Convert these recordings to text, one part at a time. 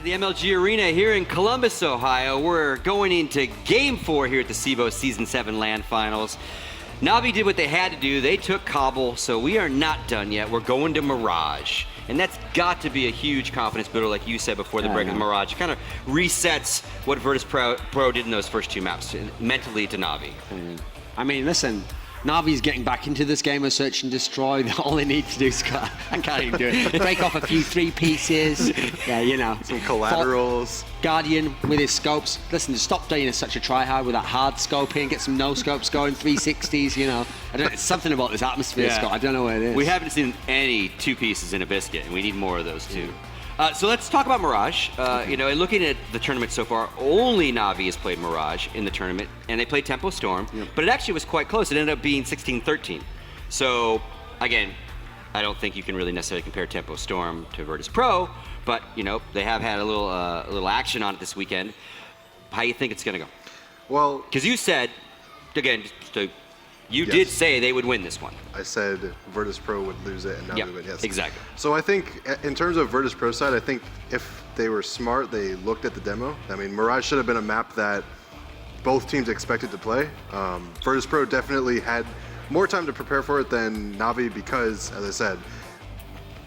the MLG Arena here in Columbus, Ohio. We're going into Game 4 here at the CEVO Season 7 LAN Finals. Navi did what they had to do. They took Cobble, so we are not done yet. We're going to Mirage. And that's got to be a huge confidence builder, like you said before the break with Mirage. It kind of resets what Virtus.Pro did in those first two maps mentally to Navi. I mean, listen, Navi's getting back into this game of search and destroy. All they need to do is, I can't even do it, break off a few 3 pieces. Yeah, you know. Some collaterals. Guardian with his scopes. Listen, just stop being such a try-hard with that hard scoping. Get some no-scopes going, 360s, you know. It's something about this atmosphere, Scott. I don't know what it is. We haven't seen any 2 pieces in a biscuit, and we need more of those too. So let's talk about Mirage. You know, looking at the tournament so far, only Navi has played Mirage in the tournament, and they played Tempo Storm, but it actually was quite close. It ended up being 16-13. So, again, I don't think you can really necessarily compare Tempo Storm to Virtus.Pro, but, you know, they have had a little action on it this weekend. How do you think it's going to go? Well, because you said, again, you did say they would win this one. I said Virtus.Pro would lose it and Navi would, yes. Exactly. So I think in terms of Virtus.Pro side, I think if they were smart, they looked at the demo. I mean, Mirage should have been a map that both teams expected to play. Virtus.Pro definitely had more time to prepare for it than Navi because, as I said,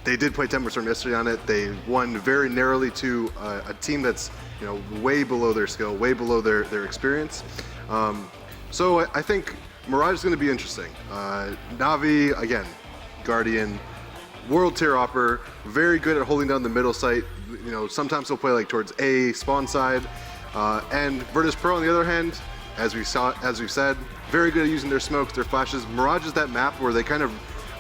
they did play Tempo Storm yesterday on it. They won very narrowly to a team that's, you know, way below their skill, way below their experience. So I think Mirage is going to be interesting. Navi, again, Guardian, world tier opper, very good at holding down the middle site. You know, sometimes they'll play like towards A spawn side. And Virtus.Pro, on the other hand, as we've said, very good at using their smokes, their flashes. Mirage is that map where they kind of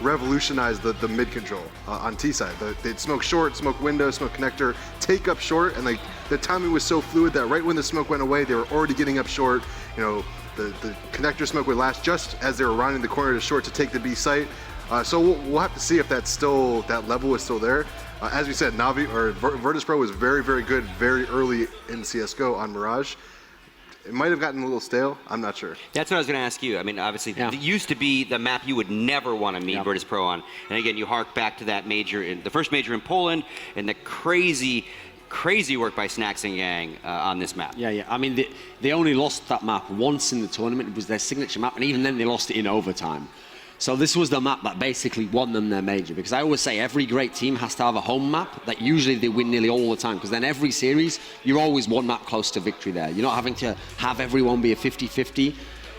revolutionized the mid control on T side. They'd smoke short, smoke window, smoke connector, take up short, and like the timing was so fluid that right when the smoke went away, they were already getting up short. You know, the connector smoke would last just as they were rounding the corner to short to take the B site. So we'll have to see if that's still, that level is still there. As we said, Navi or Virtus.Pro was very, very good very early in CSGO on Mirage. It might have gotten a little stale. I'm not sure. That's what I was going to ask you. I mean, obviously, it used to be the map you would never want to meet Virtus.Pro on. And again, you hark back to that major, the first major in Poland, and the crazy work by Snacks and Gang on this map. Yeah. I mean, they only lost that map once in the tournament. It was their signature map, and even then they lost it in overtime. So this was the map that basically won them their major, because I always say every great team has to have a home map that usually they win nearly all the time, because then every series, you're always one map close to victory there. You're not having to have everyone be a 50-50.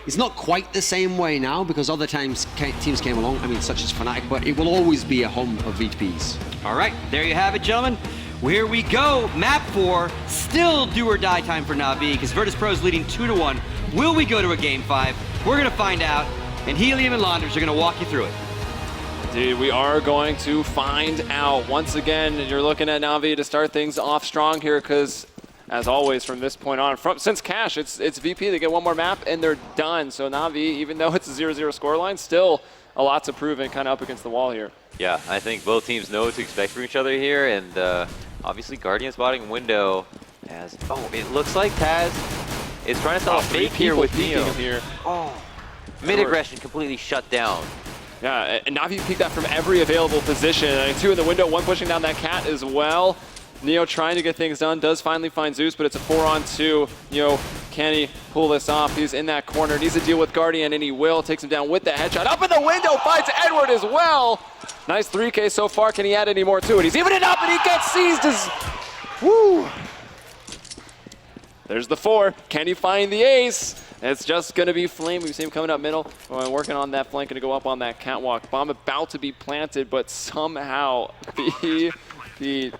It's not quite the same way now, because other teams came along, I mean, such as Fnatic, but it will always be a home of VPs. All right, there you have it, gentlemen. Here we go, map 4, still do or die time for Navi, because Virtus.Pro is leading 2-1. Will we go to a game 5? We're gonna find out, and Helium and Launders are gonna walk you through it. Indeed, we are going to find out. Once again, you're looking at Navi to start things off strong here, because as always from this point on, since Cash, it's VP, they get one more map and they're done. So Navi, even though it's a 0-0 scoreline, still a lot to prove and kind of up against the wall here. Yeah, I think both teams know what to expect from each other here, and obviously Guardian spotting window as, it looks like Taz is trying to sell a fake here with Neo. Mid-aggression completely shut down. Yeah, and Navi peeked that from every available position. 2 in the window, 1 pushing down that cat as well. Neo trying to get things done, does finally find Zeus, but it's a 4-on-2. Neo, can he pull this off? He's in that corner, needs to deal with Guardian, and he will. Takes him down with the headshot. Up in the window, finds Edward as well. Nice 3K so far. Can he add any more to it? He's even it up, and he gets seized as... Woo! There's the 4. Can he find the ace? It's just going to be Flame. We see him coming up middle, working on that flank, going to go up on that catwalk. Bomb about to be planted, but somehow he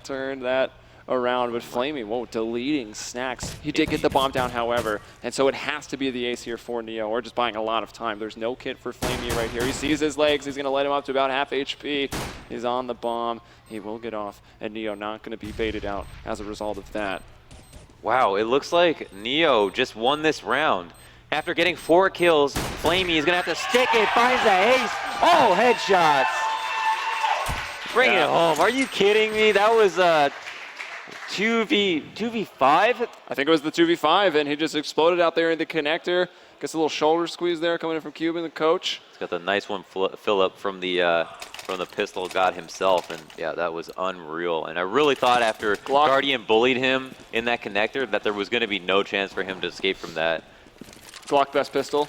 turned that around. But Flamey, deleting Snacks. He did get the bomb down, however, and so it has to be the ace here for Neo, or just buying a lot of time. There's no kit for Flamey right here. He sees his legs. He's going to let him up to about half HP. He's on the bomb. He will get off, and Neo not going to be baited out as a result of that. Wow, it looks like Neo just won this round. After getting 4 kills, Flamey is going to have to stick it, finds the ace. Oh, headshots. Bring it home. Are you kidding me? That was 2v5? I think it was the 2v5, and he just exploded out there in the connector. Gets a little shoulder squeeze there coming in from Cuban, the coach. He's got the nice one fill up from the from the pistol god himself, and yeah, that was unreal. And I really thought after Guardian bullied him in that connector that there was going to be no chance for him to escape from that. Glock best pistol.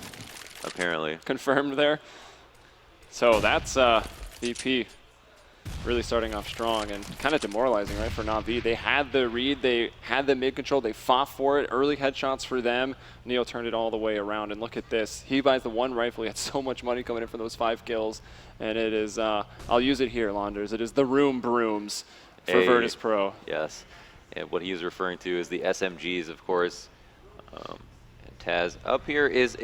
Apparently. Confirmed there. So that's VP really starting off strong and kind of demoralizing, right, for Na'Vi. They had the read, they had the mid control, they fought for it. Early headshots for them. Neo turned it all the way around, and look at this. He buys the one rifle. He had so much money coming in for those 5 kills, and it is, I'll use it here, Launders. It is the room brooms for Virtus.Pro. Yes, and what he was referring to is the SMGs, of course. And Taz up here is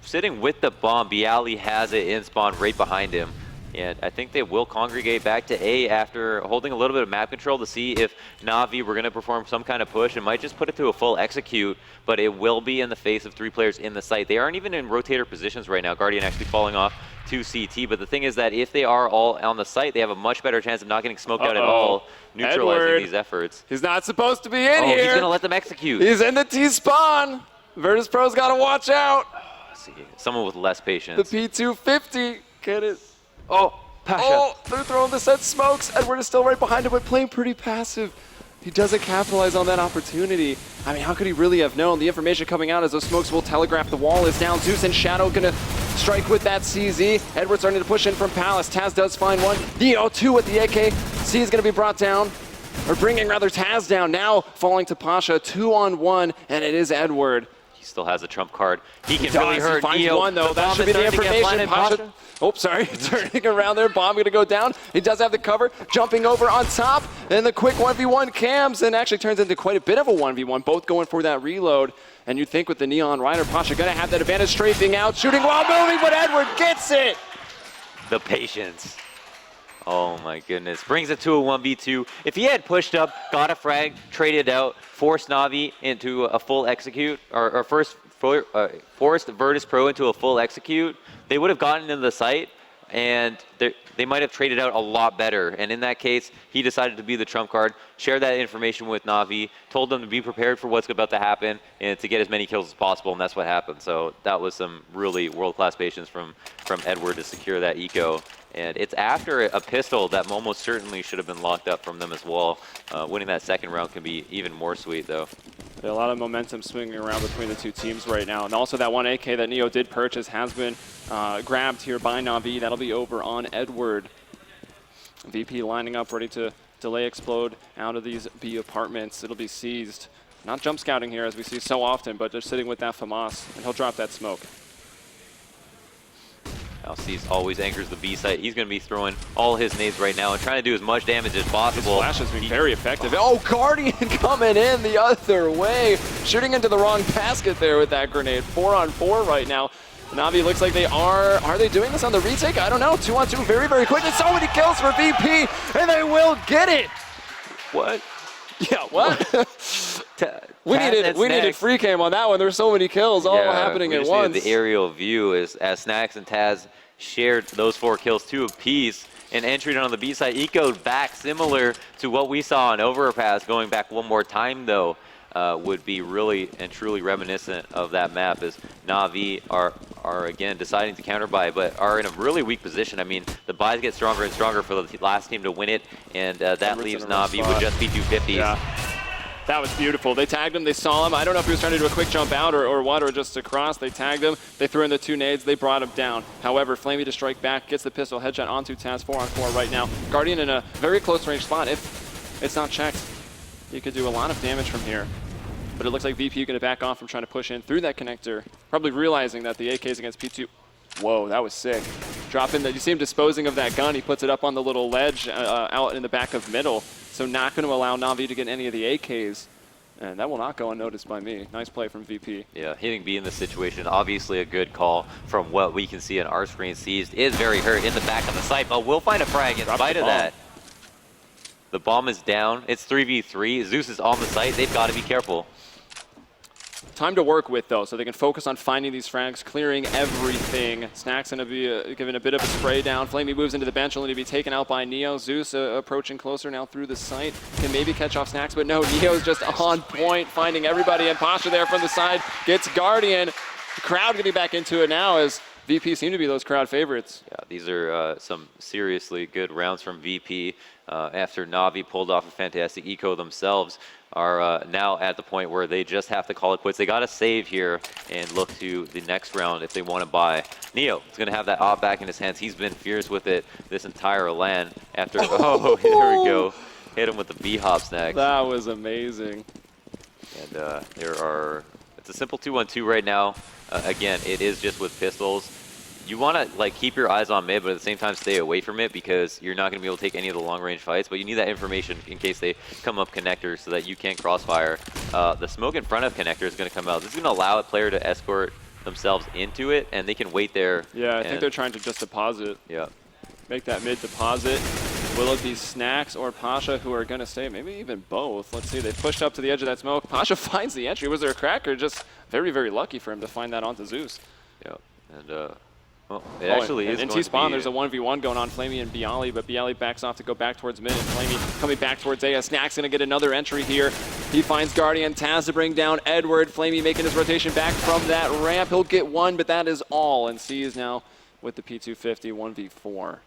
sitting with the bomb. Bialy has it in spawn right behind him. And I think they will congregate back to A after holding a little bit of map control to see if Na'Vi were going to perform some kind of push and might just put it to a full execute, but it will be in the face of 3 players in the site. They aren't even in rotator positions right now. Guardian actually falling off to CT, but the thing is that if they are all on the site, they have a much better chance of not getting smoked out at all, neutralizing Edward. these efforts. He's not supposed to be in Oh, here. he's going to let them execute. He's in the T-spawn. Virtus.Pro's got to watch out. See, someone with less patience. The P250. Get it. Oh, Pasha. Oh, they're throwing the set smokes. Edward is still right behind him, but playing pretty passive. He doesn't capitalize on that opportunity. I mean, how could he really have known? The information coming out is those smokes will telegraph the wall is down. Zeus and Shadow gonna strike with that CZ. Edward starting to push in from Palace. Taz does find one. Neo 2 with the AK. C is gonna be brought down, or bringing rather Taz down. Now falling to Pasha, 2-on-1, and it is Edward. He still has a trump card. He can He really does. hurt He finds Neo. one, though. That should be the information. Pasha. Oh, sorry. Turning around there. Bomb going to go down. He does have the cover. Jumping over on top. And the quick 1v1 cams. And actually turns into quite a bit of a 1v1. Both going for that reload. And you'd think with the Neon Rider, Pasha going to have that advantage. Strafing out. Shooting while moving. But Edward gets it. The patience. Oh my goodness. Brings it to a 1v2. If he had pushed up, got a frag, traded out, forced Na'Vi into a full execute, or forced Virtus.Pro into a full execute, they would have gotten into the site, and they might have traded out a lot better. And in that case, he decided to be the trump card, shared that information with Na'Vi, told them to be prepared for what's about to happen, and to get as many kills as possible, and that's what happened. So that was some really world-class patience from Edward to secure that eco. And it's after a pistol that almost certainly should have been locked up from them as well. Winning that second round can be even more sweet, though. A lot of momentum swinging around between the two teams right now. And also that one AK that Neo did purchase has been grabbed here by Na'Vi. That'll be over on Edward. VP lining up, ready to delay explode out of these B apartments. It'll be seized. Not jump scouting here as we see so often, but just sitting with that FAMAS, and he'll drop that smoke. Alcise always anchors the B site. He's going to be throwing all his nades right now and trying to do as much damage as possible. His flash has been very effective. Oh, Guardian coming in the other way. Shooting into the wrong basket there with that grenade. 4-on-4 right now. Na'Vi looks like they are they doing this on the retake? I don't know. 2-on-2 very, very quick. And so many kills for VP, and they will get it. What? Yeah, what? we needed free cam on that one. There's so many kills all happening at once. The aerial view is as Snacks and Taz shared those 4 kills, 2 apiece, and entry on the B side echoed back similar to what we saw on Overpass. Going back one more time though, would be really and truly reminiscent of that map, as Na'Vi are again deciding to counter buy, but are in a really weak position. I mean, the buys get stronger and stronger for the last team to win it, and that leaves Na'Vi with just P250s. Yeah. That was beautiful. They tagged him, they saw him. I don't know if he was trying to do a quick jump out or what, or just across. They tagged him, they threw in the 2 nades, they brought him down. However, Flamey to strike back, gets the pistol headshot onto Taz, 4-on-4 right now. Guardian in a very close range spot. If it's not checked, you could do a lot of damage from here. But it looks like VP going to back off from trying to push in through that connector, probably realizing that the AK is against P2. Whoa, that was sick. Dropping that, you see him disposing of that gun. He puts it up on the little ledge out in the back of middle. So not going to allow Na'Vi to get any of the AKs. And that will not go unnoticed by me. Nice play from VP. Yeah, hitting B in this situation, obviously a good call from what we can see on our screen. Seized is very hurt in the back of the site, but we'll find a frag in spite of that. The bomb is down. It's 3v3. Zeus is on the site. They've got to be careful. Time to work with, though, so they can focus on finding these frags, clearing everything. Snack's going to be given a bit of a spray down. Flamey moves into the bench, only to be taken out by Neo. Zeus approaching closer now through the site. Can maybe catch off Snacks, but no, Neo's just on point, finding everybody. And Pasha there from the side gets Guardian. The crowd getting back into it now as VP seem to be those crowd favorites. Yeah, these are some seriously good rounds from VP. After Na'Vi pulled off a fantastic eco themselves, are now at the point where they just have to call it quits. They got to save here and look to the next round if they want to buy. Neo is going to have that op back in his hands. He's been fierce with it this entire LAN. After, oh, here we go. Hit him with the B-hop snag. That was amazing. And it's a simple 2-1-2 right now. Again, it is just with pistols. You want to like keep your eyes on mid, but at the same time stay away from it because you're not going to be able to take any of the long-range fights. But you need that information in case they come up connectors so that you can't crossfire. The smoke in front of connector is going to come out. This is going to allow a player to escort themselves into it, and they can wait there. Yeah, I think they're trying to just deposit. Yeah. Make that mid deposit. Will it be Snacks or Pasha who are going to stay? Maybe even both. Let's see. They pushed up to the edge of that smoke. Pasha finds the entry. Was there a crack or just very, very lucky for him to find that onto Zeus? Yeah. And well, it actually is in going T-spawn, to be, there's a 1v1 going on, Flamey and Bialy, but Bialy backs off to go back towards mid, and Flamey coming back towards A. Snack's going to get another entry here. He finds Guardian, Taz to bring down Edward. Flamey making his rotation back from that ramp. He'll get one, but that is all, and C is now with the P250 1v4.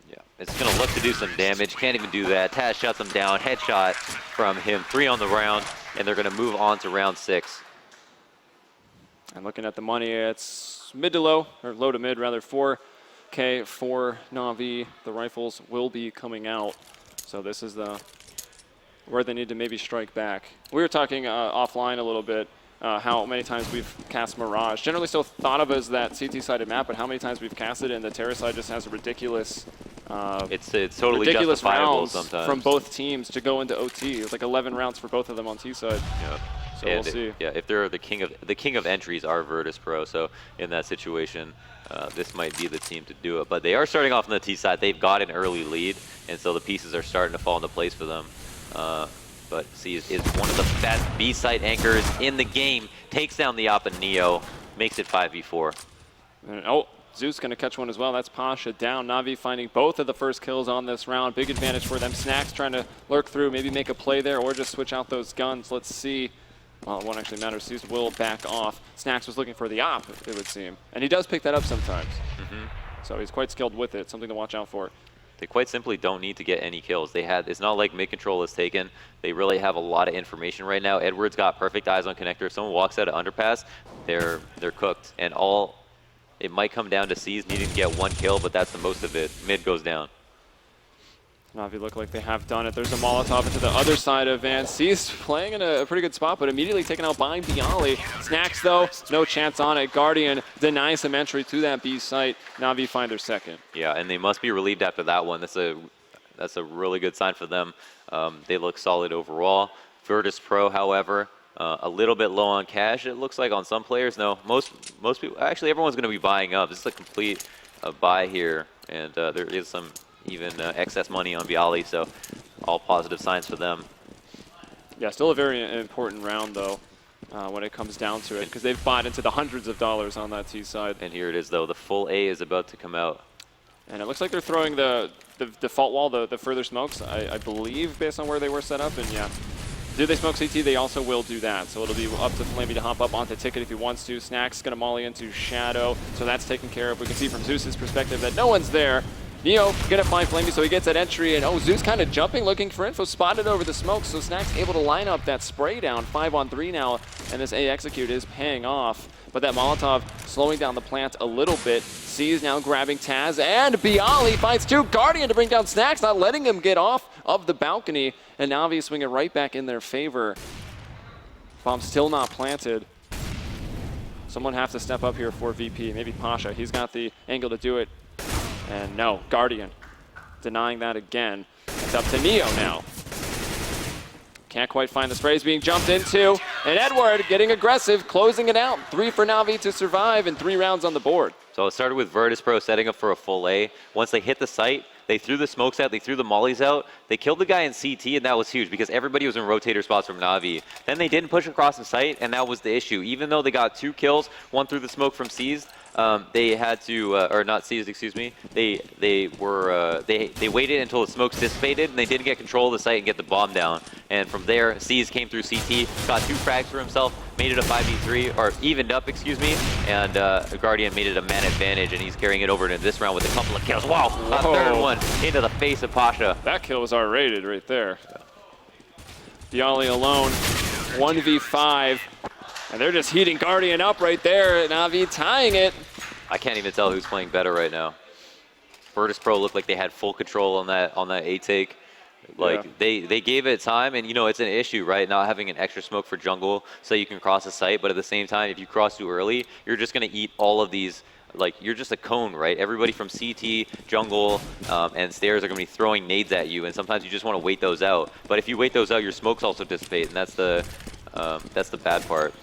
Yeah, it's going to look to do some damage. Can't even do that. Taz shuts him down. Headshot from him. 3 on the round, and they're going to move on to round 6. And looking at the money, it's mid to low, or low to mid rather, 4K for Na'Vi. The rifles will be coming out. So this is where they need to maybe strike back. We were talking offline a little bit, how many times we've cast Mirage. Generally still thought of as that CT-sided map, but how many times we've cast it and the Terra side just has a ridiculous it's totally ridiculous justifiable rounds sometimes. from both teams to go into OT. It was like 11 rounds for both of them on T side. Yeah. So And we'll see. Yeah, if they're the king of entries are Virtus.Pro, so in that situation, this might be the team to do it. But they are starting off on the T side. They've got an early lead, and so the pieces are starting to fall into place for them. But C is one of the best B site anchors in the game. Takes down the op and Neo, makes it 5v4. And, oh, Zeus going to catch one as well. That's Pasha down. Na'Vi finding both of the first kills on this round. Big advantage for them. Snacks trying to lurk through, maybe make a play there, or just switch out those guns. Let's see. Well, it won't actually matter. Zeus will back off. Snacks was looking for the op, it would seem. And he does pick that up sometimes. So he's quite skilled with it. Something to watch out for. They quite simply don't need to get any kills. It's not like mid control is taken. They really have a lot of information right now. Edward's got perfect eyes on connector. If someone walks out of underpass, they're cooked. And it might come down to C's needing to get 1 kill, but that's the most of it. Mid goes down. Na'Vi look like they have done it. There's a Molotov into the other side of Van. C's playing in a pretty good spot, but immediately taken out by Bialy. Snacks, though, no chance on it. Guardian denies him entry to that B site. Na'Vi find their second. Yeah, and they must be relieved after that one. That's a really good sign for them. They look solid overall. Virtus.Pro, however, a little bit low on cash, it looks like on some players. No, most people, actually everyone's going to be buying up. This is a complete buy here, and there is some even excess money on Bialy, so all positive signs for them. Yeah, still a very important round, though, when it comes down to it, because they've bought into the hundreds of dollars on that T side. And here it is, though. The full A is about to come out. And it looks like they're throwing the default wall, the further smokes, I believe, based on where they were set up. And yeah, do they smoke CT? They also will do that. So it'll be up to Flamey to hop up onto Ticket if he wants to. Snacks going to molly into Shadow, so that's taken care of. We can see from Zeus's perspective that no one's there. Neo gonna find Flamey, so he gets that entry, and oh, Zeus kind of jumping, looking for info, spotted over the smoke, so Snacks able to line up that spray down, 5-on-3 now, and this A execute is paying off. But that Molotov slowing down the plant a little bit. C is now grabbing Taz, and Bialy finds 2. Guardian to bring down Snacks, not letting him get off of the balcony, and Na'Vi swinging right back in their favor. Bomb still not planted. Someone has to step up here for VP, maybe Pasha. He's got the angle to do it. And no, Guardian denying that again. It's up to Neo now. Can't quite find the sprays being jumped into. And Edward getting aggressive, closing it out. 3 for Na'Vi to survive and 3 rounds on the board. So it started with Virtus.Pro setting up for a full A. Once they hit the site, they threw the smokes out, they threw the mollies out. They killed the guy in CT, and that was huge because everybody was in rotator spots from Na'Vi. Then they didn't push across the site, and that was the issue. Even though they got 2 kills, 1 through the smoke from C's, they had to, or not seized, excuse me. They waited until the smokes dissipated, and they didn't get control of the site and get the bomb down. And from there, Seas came through CT, got 2 frags for himself, made it a 5v3, or evened up, excuse me. And Guardian made it a man advantage, and he's carrying it over into this round with a couple of kills. Wow, a third one into the face of Pasha. That kill was R-rated right there. Bialy alone, 1v5. And they're just heating Guardian up right there. Na'Vi tying it. I can't even tell who's playing better right now. Virtus.Pro looked like they had full control on that A take. Like they gave it time, and you know it's an issue, right? Not having an extra smoke for jungle so you can cross the site, but at the same time, if you cross too early, you're just gonna eat all of these. Like you're just a cone, right? Everybody from CT, jungle, and stairs are gonna be throwing nades at you, and sometimes you just want to wait those out. But if you wait those out, your smokes also dissipate, and that's the bad part.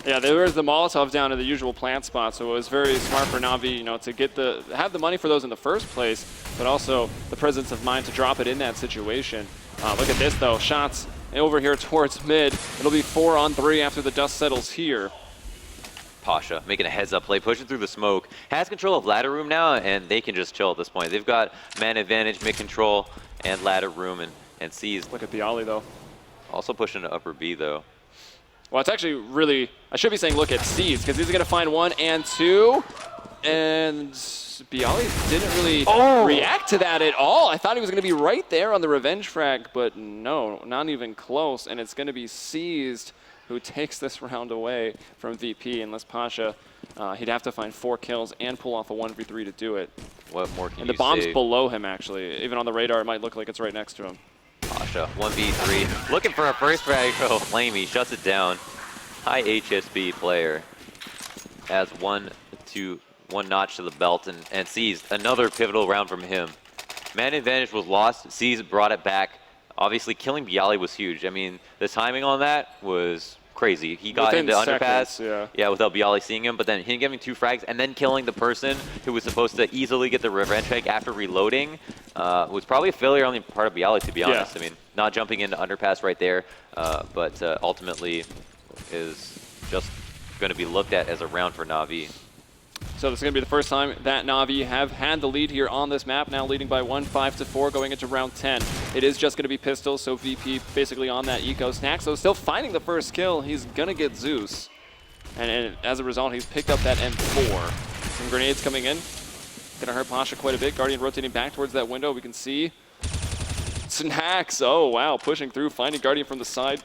Yeah, there was the Molotov down in the usual plant spot, so it was very smart for Na'Vi, you know, to get have the money for those in the first place, but also the presence of mind to drop it in that situation. Look at this though, shots over here towards mid. It'll be 4-on-3 after the dust settles here. Pasha making a heads-up play, pushing through the smoke. Has control of ladder room now, and they can just chill at this point. They've got man advantage, mid control, and ladder room, and Seas. Look at Bialy though. Also pushing to upper B though. Well, it's actually really, I should be saying look at Seas, because he's going to find 1 and 2. And Bialy didn't really react to that at all. I thought he was going to be right there on the revenge frag, but no, not even close. And it's going to be Seized who takes this round away from VP, unless Pasha, he'd have to find 4 kills and pull off a 1v3 to do it. What more can you say? And the bomb's below him, actually. Even on the radar, it might look like it's right next to him. Pasha, 1v3, looking for a first frag. Oh, Flamey shuts it down. High HSB player adds one notch to the belt and sees another pivotal round from him. Man advantage was lost. Seas brought it back. Obviously, killing Bialy was huge. I mean, the timing on that was crazy. He got Within into seconds, underpass, yeah, without Bialy seeing him, but then him getting 2 frags and then killing the person who was supposed to easily get the revenge frag after reloading was probably a failure on the part of Bialy, to be honest. I mean, not jumping into underpass right there, but ultimately is just going to be looked at as a round for Na'Vi. So this is going to be the first time that Na'Vi have had the lead here on this map, now leading by 1, 5-4, going into round 10. It is just going to be pistols, so VP basically on that eco. Snaxo still finding the first kill. He's going to get Zeus. And as a result, he's picked up that M4. Some grenades coming in. Going to hurt Pasha quite a bit. Guardian rotating back towards that window. We can see Snax. Oh, wow. Pushing through, finding Guardian from the side.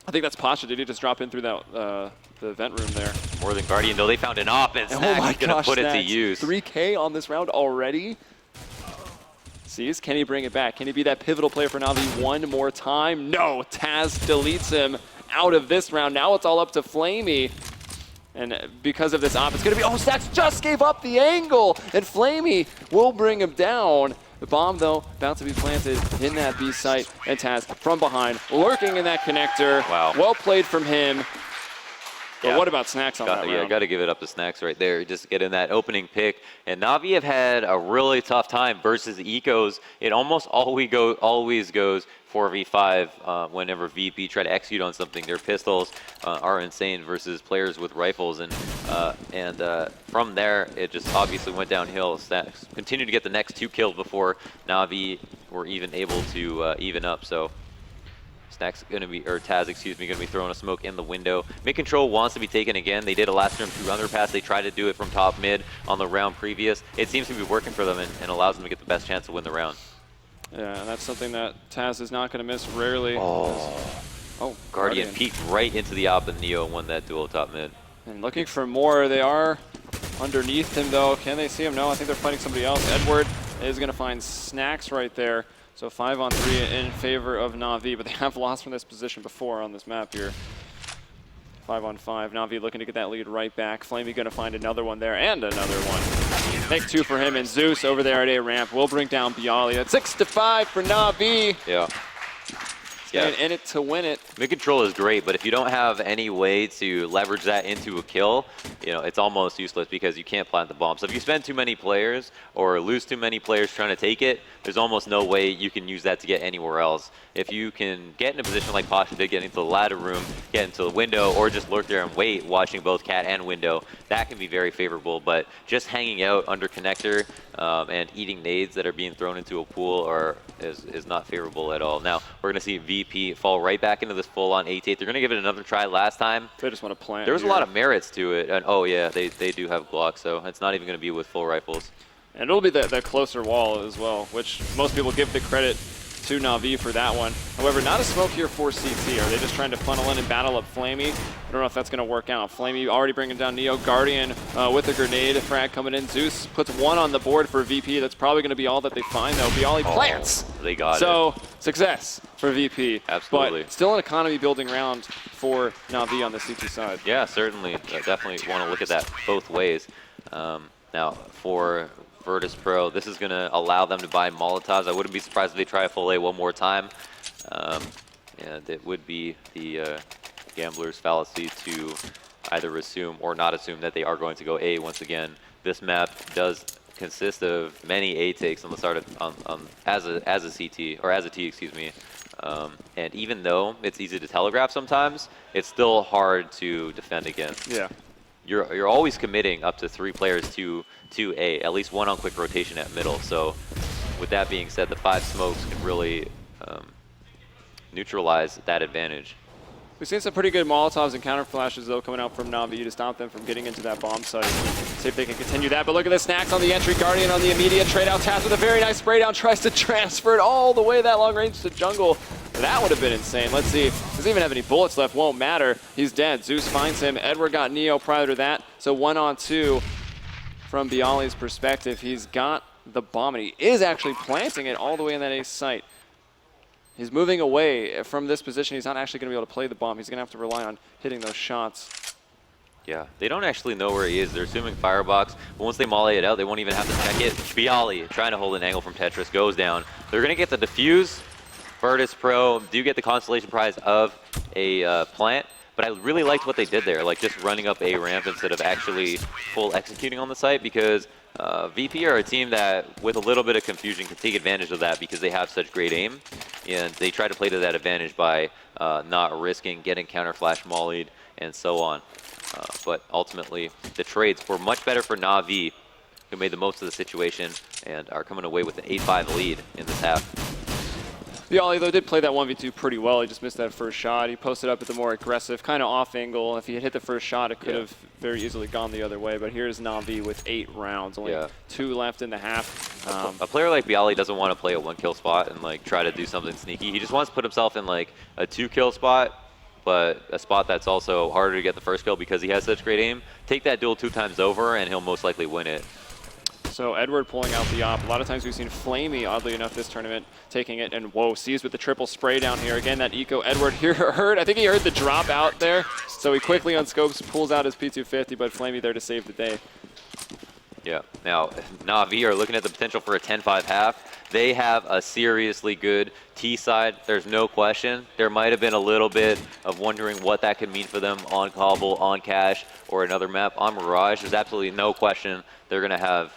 I think that's Pasha. Did he just drop in through that the vent room there? More than Guardian, though. They found an op, and Snax is going to put it to use. 3K on this round already. Sees, can he bring it back? Can he be that pivotal player for Na'Vi one more time? No, Taz deletes him out of this round. Now it's all up to Flamey. And because of this op, it's going to be, oh, Snax just gave up the angle, and Flamey will bring him down. The bomb, though, about to be planted in that B site, and Taz from behind, lurking in that connector. Wow. Well played from him. But Yeah. what about Snax on that round? Yeah, got to give it up to Snax right there. Just getting that opening pick. And Na'Vi have had a really tough time versus the Ecos. It almost always goes 4v5 whenever VP try to execute on something. Their pistols are insane versus players with rifles. And from there, it just obviously went downhill. Snax continued to get the next 2 kills before Na'Vi were even able to even up. So Snax going to be, or Taz, excuse me, going to be throwing a smoke in the window. Mid control wants to be taken again. They did a last turn through underpass. They tried to do it from top mid on the round previous. It seems to be working for them and allows them to get the best chance to win the round. Yeah, and that's something that Taz is not going to miss rarely. Oh, Guardian peeked right into the op, and Neo won that duel top mid. And looking for more. They are underneath him, though. Can they see him? No, I think they're fighting somebody else. Edward is going to find Snax right there. So 5-on-3 in favor of Na'Vi, but they have lost from this position before on this map here. 5-on-5. Na'Vi looking to get that lead right back. Flamey going to find another one there, and another one. Take 2 for him, and Zeus over there at A ramp will bring down Bialy. That's 6-5 for Na'Vi. Yeah. Yeah. and in it to win it. Mid-control is great, but if you don't have any way to leverage that into a kill, it's almost useless because you can't plant the bomb. So if you spend too many players or lose too many players trying to take it, there's almost no way you can use that to get anywhere else. If you can get in a position like Pasha did, get into the ladder room, get into the window, or just lurk there and wait, watching both Cat and window, that can be very favorable. But just hanging out under connector and eating nades that are being thrown into a pool is not favorable at all. Now, we're going to see VP fall right back into this full-on 8-8. They're going to give it another try last time. They just want to plant. There was here. a lot of merits to it. And, oh, yeah, they do have Glocks, so it's not even going to be with full rifles. And it'll be the closer wall as well, which most people give the credit to Na'Vi for that one. However, not a smoke here for CT. Are they just trying to funnel in and battle up Flamey? I don't know if that's going to work out. Flamey already bringing down Neo. Guardian with a grenade. Frag coming in. Zeus puts one on the board for VP. That's probably going to be all that they find, though. Bialy plants. They got it. So, success for VP. Absolutely. But still an economy building round for Na'Vi on the CT side. Yeah, certainly. Definitely want to look at that both ways. Now, for Virtus.Pro, this is going to allow them to buy Molotovs. I wouldn't be surprised if they try a full A one more time. And it would be the gambler's fallacy to either assume or not assume that they are going to go A once again. This map does consist of many A takes on the start of as a CT or as a T, excuse me. And even though it's easy to telegraph sometimes, it's still hard to defend against. Yeah. You're always committing up to 3 players to A, at least one on quick rotation at middle. So with that being said, the 5 smokes can really neutralize that advantage. We've seen some pretty good Molotovs and counter flashes, though, coming out from Na'Vi to stop them from getting into that bomb site. See if they can continue that. But look at the snacks on the entry. Guardian on the immediate trade out. Taz with a very nice spray down. Tries to transfer it all the way that long range to jungle. That would have been insane. Let's see. Doesn't even have any bullets left. Won't matter. He's dead. Zeus finds him. Edward got Neo prior to that. So 1-on-2 from Bialy's perspective. He's got the bomb, and he is actually planting it all the way in that ace site. He's moving away from this position. He's not actually going to be able to play the bomb. He's going to have to rely on hitting those shots. Yeah, they don't actually know where he is. They're assuming firebox, but once they molly it out, they won't even have to check it. Bialy trying to hold an angle from Tetris, goes down. They're going to get the defuse. Virtus.Pro do get the consolation prize of a plant, but I really liked what they did there, like just running up a ramp instead of actually full executing on the site, because VP are a team that, with a little bit of confusion, can take advantage of that because they have such great aim, and they try to play to that advantage by not risking getting counter flash mollied and so on. But ultimately, the trades were much better for Na'Vi, who made the most of the situation and are coming away with an 8-5 lead in this half. Bialy, though, did play that 1v2 pretty well. He just missed that first shot. He posted up at the more aggressive, kind of off angle. If he had hit the first shot, it could have very easily gone the other way. But here's Na'Vi with 8 rounds, only 2 left in the half. A player like Bialy doesn't want to play a 1-kill spot and like try to do something sneaky. He just wants to put himself in like a 2-kill spot, but a spot that's also harder to get the first kill because he has such great aim. Take that duel 2 times over, and he'll most likely win it. So Edward pulling out the op. A lot of times we've seen Flamey, oddly enough, this tournament, taking it. And whoa, sees with the triple spray down here. Again, that eco Edward here heard. I think he heard the drop out there. So he quickly unscopes, pulls out his P250, but Flamey there to save the day. Yeah. Now, Na'Vi are looking at the potential for a 10-5 half. They have a seriously good T side. There's no question. There might have been a little bit of wondering what that could mean for them on Cobble, on Cash, or another map. On Mirage, there's absolutely no question they're going to have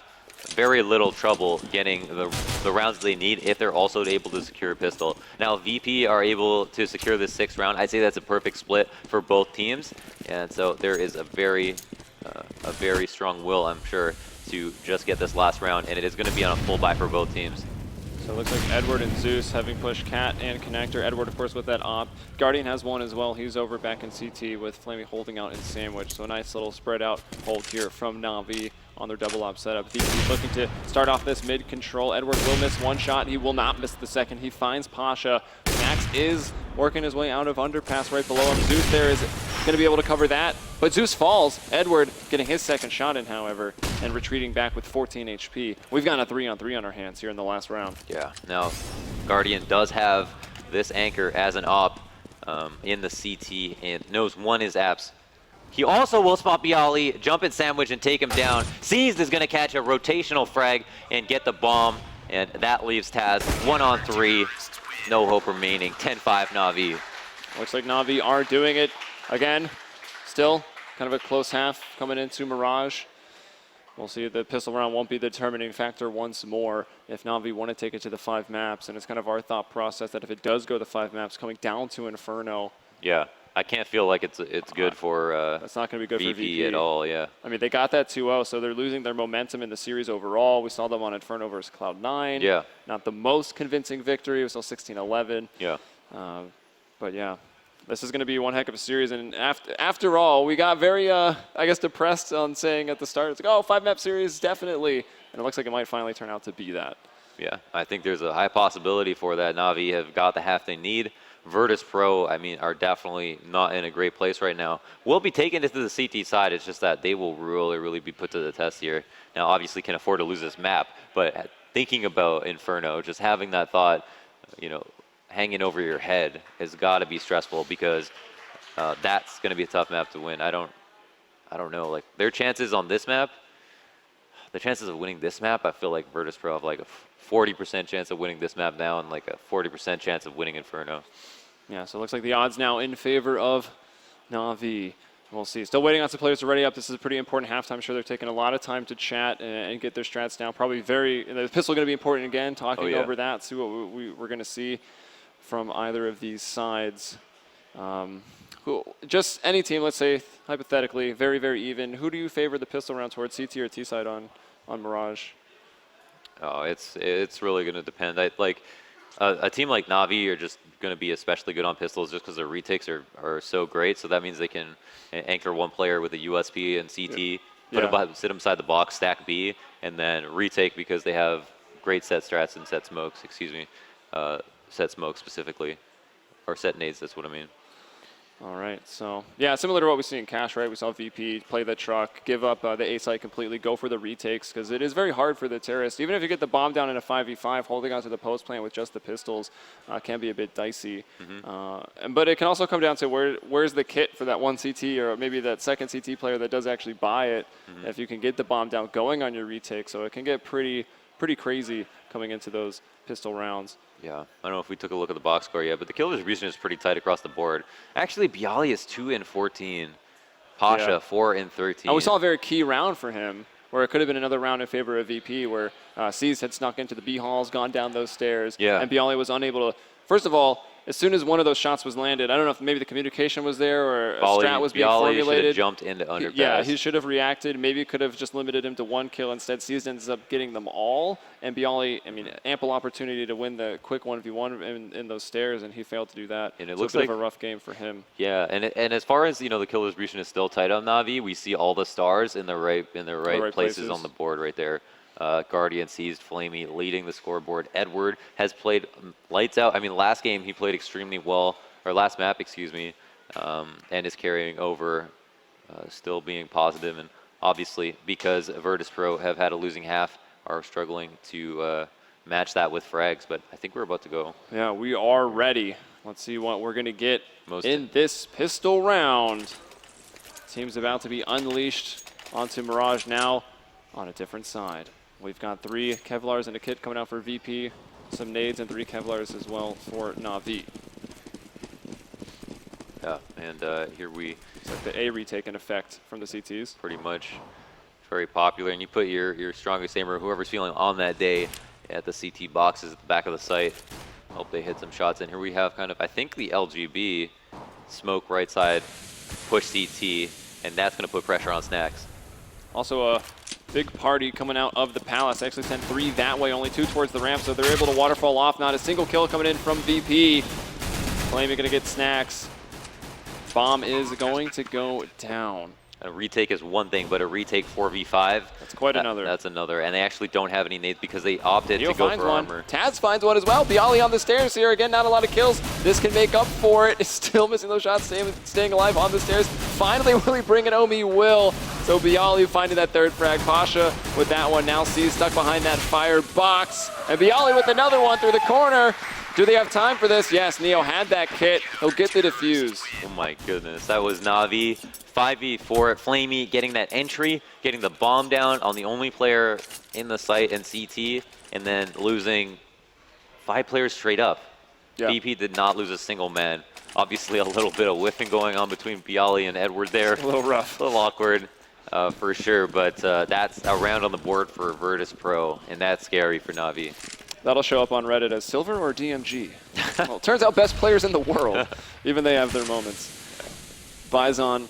very little trouble getting the rounds they need if they're also able to secure a pistol. Now, VP are able to secure this 6th round. I'd say that's a perfect split for both teams. And so there is a very strong will, I'm sure, to just get this last round. And it is going to be on a full buy for both teams. So it looks like Edward and Zeus having pushed Cat and Connector. Edward, of course, with that op. Guardian has one as well. He's over back in CT with Flamey holding out in Sandwich. So a nice little spread out hold here from Na'Vi on their double op setup. VP looking to start off this mid control. Edward will miss 1 shot. He will not miss the second. He finds Pasha. Max is working his way out of underpass right below him. Zeus there is going to be able to cover that. But Zeus falls. Edward getting his 2nd shot in, however, and retreating back with 14 HP. We've got a 3-on-3 on our hands here in the last round. Yeah. Now, Guardian does have this anchor as an op in the CT and knows one is apps. He also will spot Bialy, jump at Sandwich, and take him down. Seized is going to catch a rotational frag and get the bomb, and that leaves Taz 1-on-3. No hope remaining. 10-5 Na'Vi. Looks like Na'Vi are doing it again. Still kind of a close half coming into Mirage. We'll see if the pistol round won't be the determining factor once more if Na'Vi want to take it to the 5 maps. And it's kind of our thought process that if it does go to 5 maps, coming down to Inferno. Yeah, I can't feel like it's good for That's not going to be good for VP at all, yeah. I mean, they got that 2-0, so they're losing their momentum in the series overall. We saw them on Inferno versus Cloud9. Yeah. Not the most convincing victory. It was still 16-11. Yeah. But yeah, this is going to be one heck of a series. And after all, we got very, I guess, depressed on saying at the start, it's like, oh, 5-map series, definitely. And it looks like it might finally turn out to be that. Yeah, I think there's a high possibility for that. Na'Vi have got the half they need. Virtus.Pro, I mean, are definitely not in a great place right now. Will be taken into the CT side. It's just that they will really, really be put to the test here. Now, obviously, can afford to lose this map, but thinking about Inferno, just having that thought, you know, hanging over your head has got to be stressful because that's going to be a tough map to win. I don't know. Like their chances on this map, the chances of winning this map, I feel like Virtus.Pro have like a 40% chance of winning this map now and like a 40% chance of winning Inferno. Yeah, so it looks like the odds now in favor of Na'Vi. We'll see. Still waiting on some players to ready up. This is a pretty important halftime. I'm sure they're taking a lot of time to chat and get their strats down. Probably the pistol going to be important again, talking over that, see what we're going to see from either of these sides. Just any team, let's say, hypothetically, very, very even. Who do you favor the pistol round towards, CT or T side on Mirage? Oh, it's really going to depend. A team like Na'Vi are just going to be especially good on pistols just because their retakes are so great. So that means they can anchor one player with a USP and CT, sit him beside the box, stack B, and then retake because they have great set strats and set smokes, set smoke specifically, or set nades, that's what I mean. All right, so yeah, similar to what we see in Cash, right? We saw VP play the truck, give up the A site completely, go for the retakes, because it is very hard for the terrorists. Even if you get the bomb down in a 5v5, holding onto the post plant with just the pistols can be a bit dicey. But it can also come down to where's the kit for that one CT or maybe that second CT player that does actually buy it, if you can get the bomb down going on your retake. So it can get pretty crazy coming into those pistol rounds. Yeah, I don't know if we took a look at the box score yet, but the kill distribution is pretty tight across the board. Actually, Bialy is 2-14. Pasha, 4-13. We saw a very key round for him, where it could have been another round in favor of VP, where C's had snuck into the B halls, gone down those stairs, and Bialy was unable to. First of all, as soon as one of those shots was landed, I don't know if maybe the communication was there or a strat was being formulated. Should have jumped into underpass. Yeah, he should have reacted. Maybe could have just limited him to one kill. Instead, C's ends up getting them all. And Bialy, I mean, ample opportunity to win the quick 1v1 in those stairs, and he failed to do that. And it looks like a rough game for him. Yeah, and as far as the kill distribution is still tight on Na'Vi, we see all the stars in the right places on the board right there. Guardian seized Flamey leading the scoreboard. Edward has played lights out. I mean, last game he played extremely well, or last map, excuse me, and is carrying over, still being positive. And obviously, because Virtus.Pro have had a losing half, are struggling to match that with frags. But I think we're about to go. Yeah, we are ready. Let's see what we're going to get in this pistol round. Team's about to be unleashed onto Mirage now on a different side. We've got 3 Kevlars and a kit coming out for VP, some nades and 3 Kevlars as well for Na'Vi. Yeah, and here we... So the A retake in effect from the CTs. Pretty much very popular, and you put your strongest aimer, whoever's feeling on that day, at the CT boxes at the back of the site. Hope they hit some shots. And here we have kind of, I think, the LGB, smoke right side, push CT, and that's going to put pressure on Snacks. Also a big party coming out of the Palace. Actually sent 3 that way, only 2 towards the ramp, so they're able to waterfall off. Not a single kill coming in from VP. Flamey gonna get Snacks. Bomb is going to go down. A retake is one thing, but a retake 4v5. That's quite another. That's another. And they actually don't have any nades because they opted to go for armor. Taz finds one as well. Bialy on the stairs here. Again, not a lot of kills. This can make up for it. Still missing those shots, staying alive on the stairs. Finally, will he bring it home? He will. So Bialy finding that 3rd frag. Pasha with that one. Now sees stuck behind that fire box. And Bialy with another one through the corner. Do they have time for this? Yes, Neo had that kit. He'll get the defuse. Oh my goodness. That was Na'Vi. 5v4. Flamey getting that entry, getting the bomb down on the only player in the site and CT, and then losing 5 players straight up. Yeah. VP did not lose a single man. Obviously, a little bit of whiffing going on between Bialy and Edward there. A little rough. A little awkward for sure, but that's a round on the board for Virtus.Pro, and that's scary for Na'Vi. That'll show up on Reddit as silver or DMG. Well, it turns out best players in the world. Even they have their moments. Bison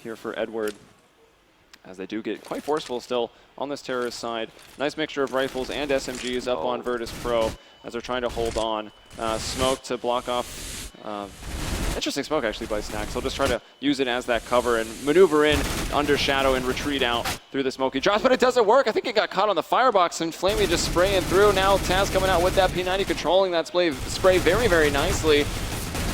here for Edward, as they do get quite forceful still on this terrorist side. Nice mixture of rifles and SMGs up on Virtus.Pro as they're trying to hold on. Smoke to block off. Interesting smoke actually by Snacks. He'll just try to use it as that cover and maneuver in under shadow and retreat out through the smoky drops, but it doesn't work. I think it got caught on the firebox and Flamey just spraying through. Now Taz coming out with that P90, controlling that spray very, very nicely.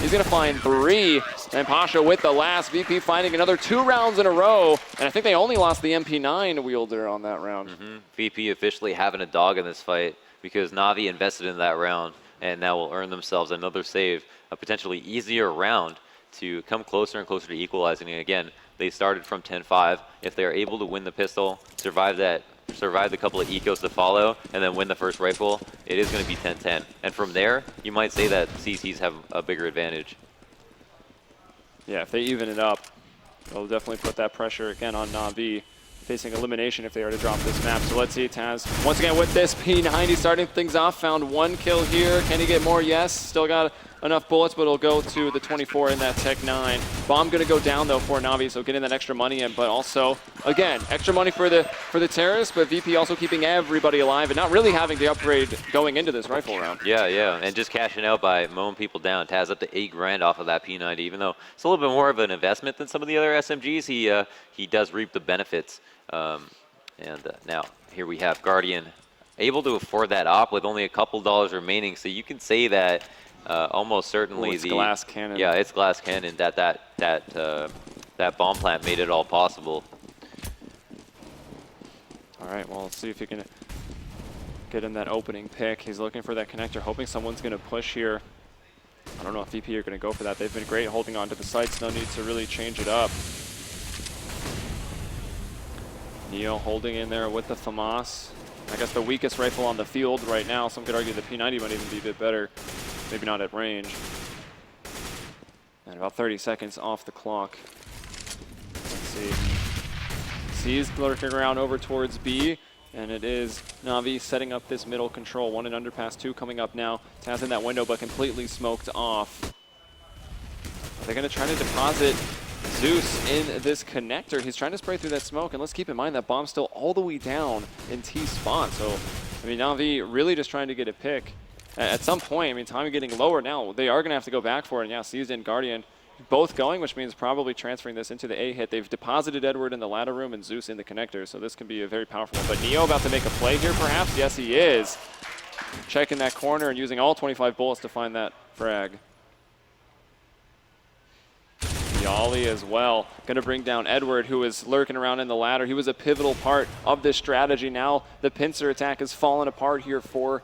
He's going to find 3, and Pasha with the last. VP finding another 2 rounds in a row, and I think they only lost the MP9 wielder on that round. VP officially having a dog in this fight because Na'Vi invested in that round and now will earn themselves another save, a potentially easier round to come closer and closer to equalizing. And again, they started from 10-5. If they are able to win the pistol, survive the couple of ecos to follow, and then win the first rifle, it is going to be 10-10. And from there, you might say that CCs have a bigger advantage. Yeah, if they even it up, they'll definitely put that pressure again on Na'Vi, facing elimination if they are to drop this map. So let's see, Taz once again with this P90 starting things off, found 1 kill here. Can he get more? Yes, still got enough bullets, but it'll go to the 24 in that Tech 9. Bomb gonna go down though for Na'Vi, so getting that extra money in, but also, again, extra money for the terrorists, but VP also keeping everybody alive and not really having the upgrade going into this rifle round. Yeah, and just cashing out by mowing people down. Taz up to 8 grand off of that P90, even though it's a little bit more of an investment than some of the other SMGs, he does reap the benefits. Now here we have Guardian able to afford that op with only a couple dollars remaining, so you can say that almost certainly it's glass cannon. Yeah, it's glass cannon. That bomb plant made it all possible. All right, well, let's see if he can get in that opening pick. He's looking for that connector, hoping someone's going to push here. I don't know if VP are going to go for that. They've been great holding on to the sites. No need to really change it up. Neo holding in there with the FAMAS. I guess the weakest rifle on the field right now. Some could argue the P90 might even be a bit better. Maybe not at range. And about 30 seconds off the clock. Let's see. C's lurking around over towards B. And it is Na'Vi setting up this middle control. 1 in underpass, 2 coming up now. Taz in that window, but completely smoked off. Are they going to try to deposit Zeus in this connector? He's trying to spray through that smoke, and let's keep in mind that bomb's still all the way down in T spot. So, I mean, Na'Vi really just trying to get a pick. At some point, I mean, time getting lower now. They are going to have to go back for it. And yeah, Seized and Guardian both going, which means probably transferring this into the A hit. They've deposited Edward in the ladder room and Zeus in the connector, so this can be a very powerful one. But Neo about to make a play here, perhaps? Yes, he is. Checking that corner and using all 25 bullets to find that frag. Bialy as well. Going to bring down Edward, who is lurking around in the ladder. He was a pivotal part of this strategy. Now the pincer attack has fallen apart here for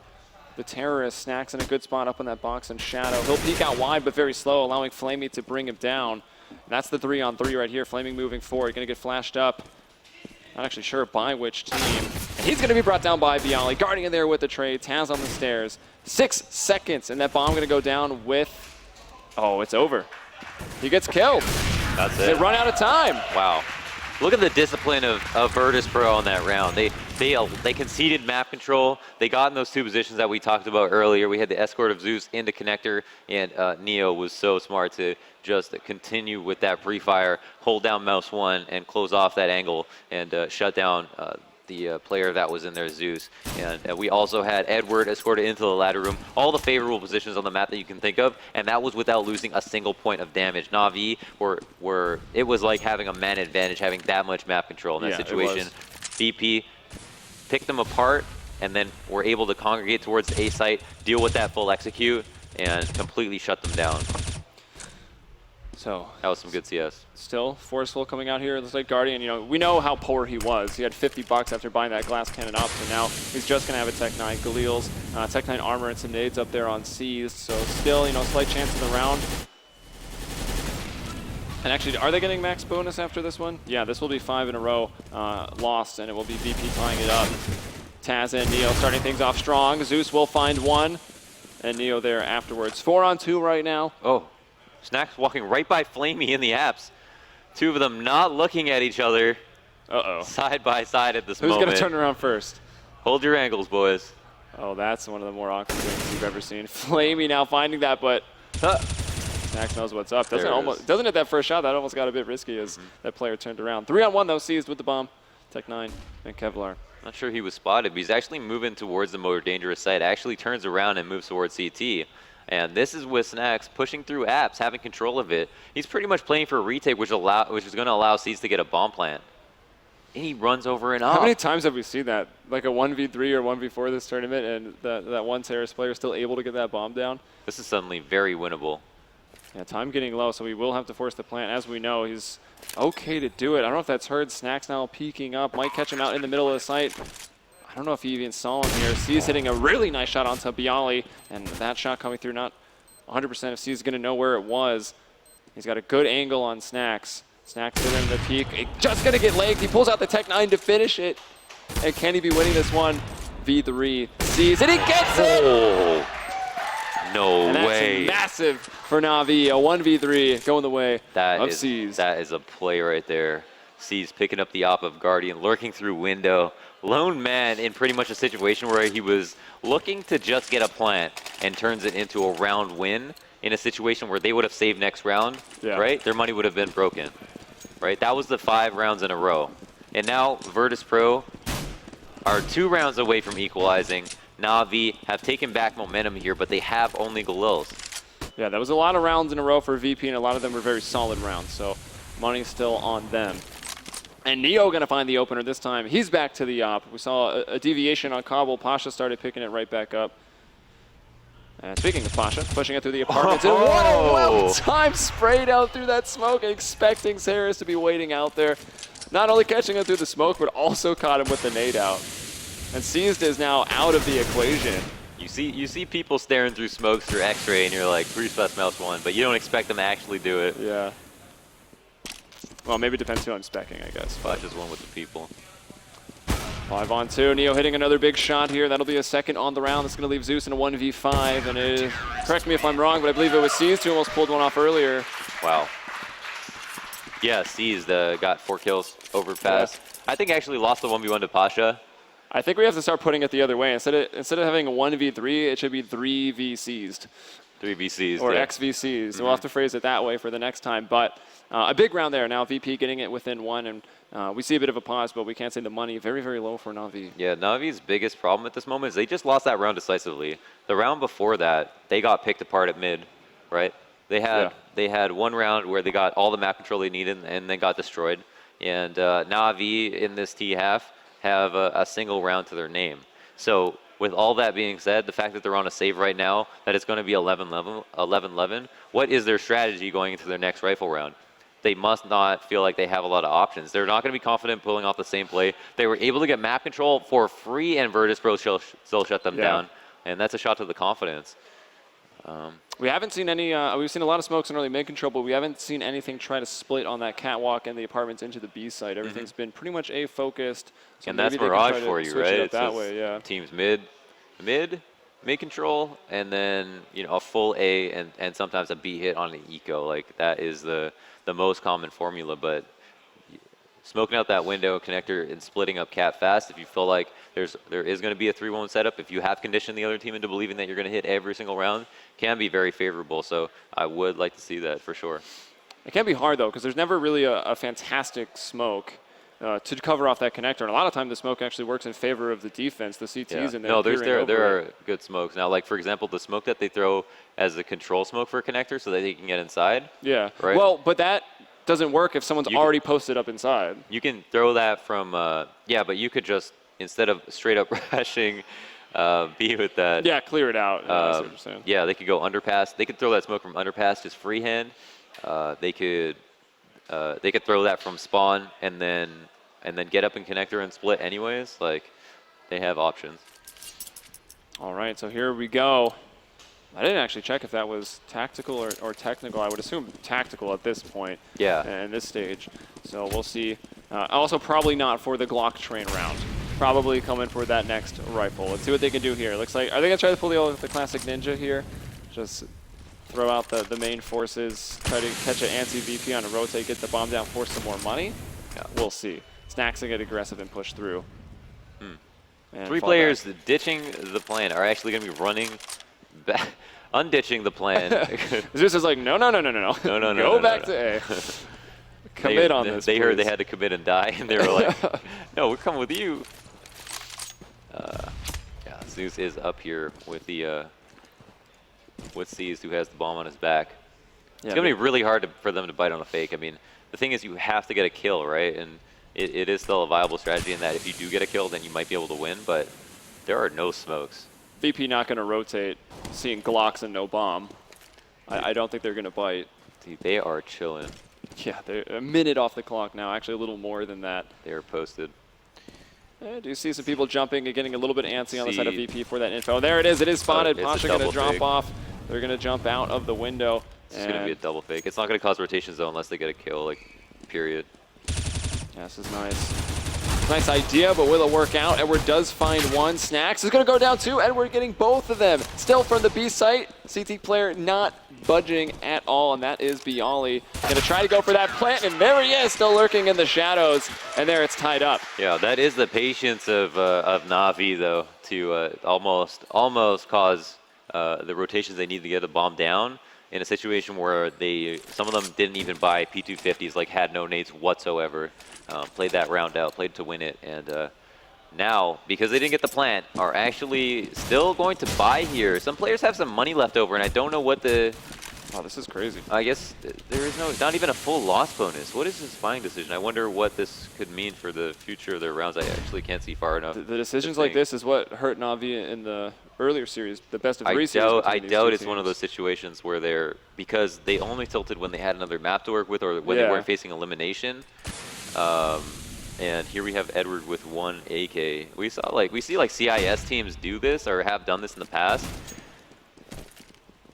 the terrorist. Snacks in a good spot up in that box in shadow. He'll peek out wide, but very slow, allowing Flamey to bring him down. And that's the 3-on-3 right here. Flaming moving forward. Going to get flashed up. Not actually sure by which team. And he's going to be brought down by Bialy. Guarding in there with the trade. Taz on the stairs. 6 seconds, and that bomb going to go down with... Oh, it's over. He gets killed. That's it. They run out of time. Wow. Look at the discipline of Virtus.Pro on that round. They conceded map control. They got in those 2 positions that we talked about earlier. We had the escort of Zeus into connector, and Neo was so smart to just continue with that pre-fire, hold down mouse 1, and close off that angle and shut down the player that was in there, Zeus. And we also had Edward escorted into the ladder room, all the favorable positions on the map that you can think of, and that was without losing a single point of damage. Na'Vi it was like having a man advantage, having that much map control in that situation. VP picked them apart, and then were able to congregate towards the A site, deal with that full execute, and completely shut them down. So that was some good CS. Still forceful coming out here. It looks like Guardian, you know, we know how poor he was. He had 50 bucks after buying that glass cannon up, so now he's just going to have a Tech 9 Galil's, Tech 9 armor and some nades up there on C's. So still, you know, slight chance in the round. And actually, are they getting max bonus after this one? Yeah, this will be 5 in a row lost, and it will be VP tying it up. Taz and Neo starting things off strong. Zeus will find 1. and Neo there afterwards. 4-on-2 right now. Oh, Snacks walking right by Flamey in the apps. Two of them not looking at each other. Uh-oh. Side by side at this Who's moment. going to turn around first? Hold your angles, boys. Oh, that's one of the more awkward things we've ever seen. Flamey now finding that, but Snacks knows what's up. Doesn't hit that first shot. That almost got a bit risky as that player turned around. 3-on-1 though, seized with the bomb. Tech9 and Kevlar. Not sure he was spotted, but he's actually moving towards the more dangerous side. Actually turns around and moves towards CT. And this is with Snacks pushing through apps, having control of it. He's pretty much playing for a retake, which is going to allow Seeds to get a bomb plant. And he runs over and up. How many times have we seen that? Like a 1v3 or 1v4 this tournament, and that one Terrace player is still able to get that bomb down? This is suddenly very winnable. Yeah, time getting low, so we will have to force the plant. As we know, he's okay to do it. I don't know if that's heard. Snacks now peeking up. Might catch him out in the middle of the site. I don't know if he even saw him here. C's hitting a really nice shot onto Bialy, and that shot coming through not 100% if C's going to know where it was. He's got a good angle on Snacks. Snacks hit him the peak. Just going to get legged. He pulls out the Tech9 to finish it. And can he be winning this one? V3 C's, and he gets it! Oh, no and that's way. Massive for Na'Vi. A 1v3 going the way of C's. That is a play right there. C's picking up the op of Guardian, lurking through window. Lone man in pretty much a situation where he was looking to just get a plant and turns it into a round win in a situation where they would have saved next round, right? Their money would have been broken, right? That was the 5 rounds in a row. And now Virtus.Pro are 2 rounds away from equalizing. Na'Vi have taken back momentum here, but they have only Galils. Yeah, that was a lot of rounds in a row for VP, and a lot of them were very solid rounds, so money's still on them. And Neo going to find the opener this time. He's back to the op. We saw a deviation on Cobble. Pasha started picking it right back up. And speaking of Pasha, pushing it through the apartments. And what a well-timed sprayed out through that smoke, expecting Saris to be waiting out there. Not only catching him through the smoke, but also caught him with the nade out. And Seized is now out of the equation. You see people staring through smokes through X-ray, and you're like, Bruce Best Mouse won, but you don't expect them to actually do it. Yeah. Well, maybe it depends who I'm specking, I guess. But just one with the people. 5-on-2. Neo hitting another big shot here. That'll be a second on the round. That's going to leave Zeus in a 1v5. And correct me if I'm wrong, but I believe it was Seized who almost pulled one off earlier. Wow. Yeah, Seized got 4 kills over pass. Yeah. I think actually lost the 1v1 to Pasha. I think we have to start putting it the other way. Instead of having a 1v3, it should be 3v Seized. 3v Seized. Or XV We'll have to phrase it that way for the next time. But a big round there. Now VP getting it within 1, and we see a bit of a pause, but we can't say the money. Very, very low for Na'Vi. Yeah, Na'Vi's biggest problem at this moment is they just lost that round decisively. The round before that, they got picked apart at mid, right? They had one round where they got all the map control they needed and then got destroyed. And Na'Vi in this T-half have a single round to their name. So with all that being said, the fact that they're on a save right now, that it's going to be 11-11, what is their strategy going into their next rifle round? They must not feel like they have a lot of options. They're not going to be confident pulling off the same play. They were able to get map control for free, and Virtus.Pro still shut them down. And that's a shot to the confidence. We haven't seen any, we've seen a lot of smokes in early mid control, but we haven't seen anything try to split on that catwalk and the apartments into the B site. Everything's been pretty much A focused. So and that's Mirage for you, right? It's that way, yeah. Teams mid control, and then a full A and sometimes a B hit on an eco. Like that is the most common formula, but smoking out that window connector and splitting up cat fast, if you feel like there is going to be a 3-1 setup, if you have conditioned the other team into believing that you're going to hit every single round, can be very favorable. So I would like to see that for sure. It can be hard though, because there's never really a fantastic smoke to cover off that connector. And a lot of time the smoke actually works in favor of the defense, the CTs in there. No, there are good smokes. Now, like for example, the smoke that they throw as a control smoke for a connector so that they can get inside. Yeah. Right? Well, but that doesn't work if someone's already posted up inside. You can throw that from, but you could just, instead of straight up rushing B with that. Yeah, clear it out. That's what you're saying. Yeah, they could go underpass. They could throw that smoke from underpass, just freehand. They could throw that from spawn and then get up in connector and split anyways. Like, they have options. All right, so here we go. I didn't actually check if that was tactical or technical. I would assume tactical at this point. Yeah. In this stage. So we'll see. Also probably not for the Glock train round. probably coming for that next rifle. Let's see what they can do here. Looks like, are they gonna try to pull the classic ninja here? Just throw out the main forces, try to catch an antsy VP on a rotate, get the bomb down, force some more money. Yeah, we'll see. Snacks will get aggressive and push through. And 3 fall players back. ditching the plan are actually going to be running back, unditching the plan. Zeus is like, no. Go back to A. Commit on this, They heard they please. had to commit and die, and they were like, no, we're coming with you. Yeah, Zeus is up here with the with Seized, who has the bomb on his back. Yeah, It's going to be really hard for them to bite on a fake. I mean, the thing is you have to get a kill, right? And it is still a viable strategy in that if you do get a kill, then you might be able to win, but there are no smokes. VP not going to rotate, seeing Glocks and no bomb. I don't think they're going to bite. Dude, they are chilling. Yeah, they're a minute off the clock now, actually a little more than that. They are posted. I do see some people jumping and getting a little bit antsy on the side of See. VP for that info. There it is spotted. it's a Pasha going to double drop fake. off. They're going to jump out of the window. It's going to be a double fake. It's not going to cause rotations, though, unless they get a kill, like, period. Yeah, this is nice. Nice idea, but will it work out? Edward does find one. Snacks is going to go down too. Edward getting both of them. Still from the B site. CT player not budging at all, and that is Bialy. Going to try to go for that plant, and there he is, still lurking in the shadows. And there it's tied up. Yeah, that is the patience of Na'Vi, though, to almost cause the rotations they need to get the bomb down in a situation where some of them didn't even buy P250s, like had no nades whatsoever. Played that round out, played to win it, and now, because they didn't get the plant, are actually still going to buy here. Some players have some money left over, and I don't know what Oh, this is crazy. I guess there is not even a full loss bonus. What is this buying decision? I wonder what this could mean for the future of their rounds. I actually can't see far enough. The decisions like this is what hurt Na'Vi in the earlier series, the best of 3 series. I between these doubt two it's one of teams. those situations where because they only tilted when they had another map to work with or when they Yeah. weren't facing elimination. And here we have Edward with 1 AK. We see like CIS teams do this or have done this in the past,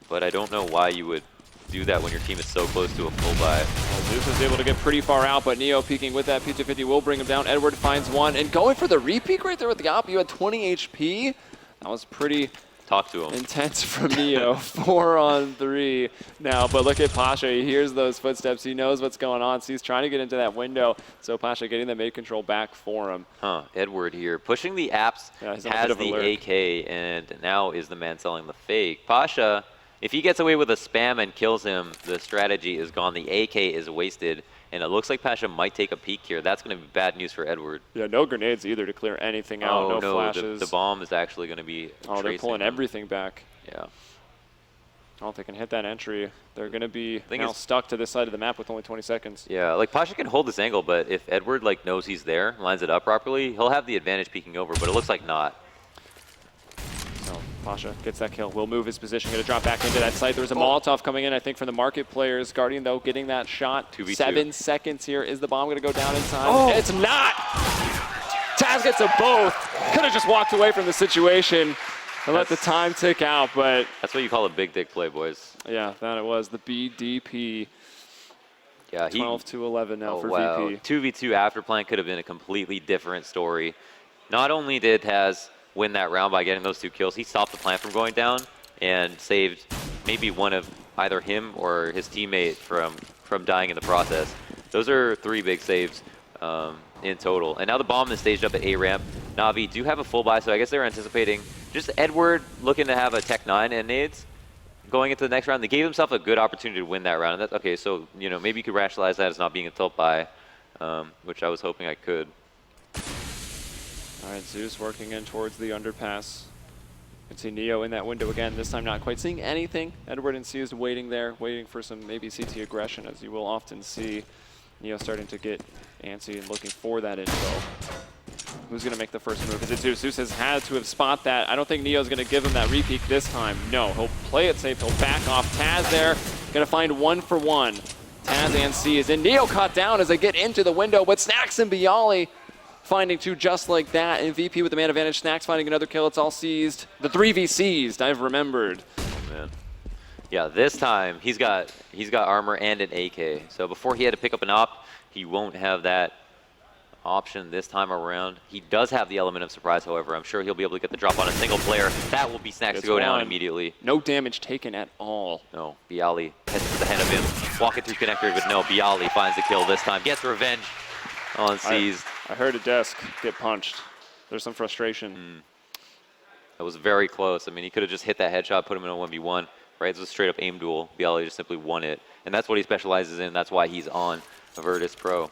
but I don't know why you would do that when your team is so close to a full buy. Well, Zeus is able to get pretty far out, but Neo peeking with that P250 will bring him down. Edward finds one and going for the re-peek right there with the op. You had 20 HP. That was pretty Talk to him. intense from Neo. 4 on 3 now, but look at Pasha. He hears those footsteps. He knows what's going on, so he's trying to get into that window. So Pasha getting the mid control back for him. Edward here pushing the apps, Yeah, he's on a bit has of a the lurk. AK, and now is the man selling the fake. Pasha, if he gets away with a spam and kills him, the strategy is gone. The AK is wasted, and it looks like Pasha might take a peek here. That's going to be bad news for Edward. Yeah, no grenades either to clear anything out. Oh, no flashes. the bomb is actually going to be Oh, they're tracing pulling him. everything back. Yeah. Oh, if they can hit that entry, they're going to be Thing now is- stuck to this side of the map with only 20 seconds. Yeah, like Pasha can hold this angle, but if Edward like knows he's there, lines it up properly, he'll have the advantage peeking over, but it looks like not. So Pasha gets that kill. Will move his position. Going to drop back into that site. There was a Molotov coming in, I think, from the market players. Guardian, though, getting that shot. 2v2. 7 seconds here. Is the bomb going to go down in time? Oh. It's not! Taz gets them both. Could have just walked away from the situation and let the time tick out, but That's what you call a big dick play, boys. yeah, that it was. The BDP. Yeah, 12 to 11 now for wow. VP. 2v2 after plan could have been a completely different story. Not only did Taz win that round by getting those 2 kills, he stopped the plant from going down and saved maybe one of either him or his teammate from dying in the process. Those are 3 big saves in total. And now the bomb is staged up at A ramp. Na'Vi do have a full buy, so I guess they're anticipating just Edward looking to have a Tech 9 and nades going into the next round. They gave themselves a good opportunity to win that round. And that's okay, so maybe you could rationalize that as not being a tilt buy, which I was hoping I could. All right, Zeus working in towards the underpass. You can see Neo in that window again, this time not quite seeing anything. Edward and Seized waiting there, waiting for some maybe CT aggression, as you will often see. Neo starting to get antsy and looking for that info. Who's going to make the first move? Is it Zeus? Zeus has had to have spot that. I don't think Neo's going to give him that re-peek this time. No, he'll play it safe. He'll back off. Taz there, going to find 1 for 1. Taz and C is in. Neo caught down as they get into the window, but Snacks and Bialy finding 2 just like that. And VP with the man advantage. Snacks finding another kill. It's all seized. The 3v seized, I've remembered. Oh, man. Yeah, this time he's got armor and an AK. So before he had to pick up an op, he won't have that option this time around. He does have the element of surprise, however. I'm sure he'll be able to get the drop on a single player. That will be snacks to go down immediately. No damage taken at all. No, Bialy heads to the head of him, walking through connector, but no, Bialy finds the kill this time. Gets revenge on Seized. I heard a desk get punched. There's some frustration. That was very close. I mean, he could have just hit that headshot, put him in a 1v1. Right, it was a straight up aim duel. Bialy just simply won it. And that's what he specializes in. That's why he's on Virtus.Pro.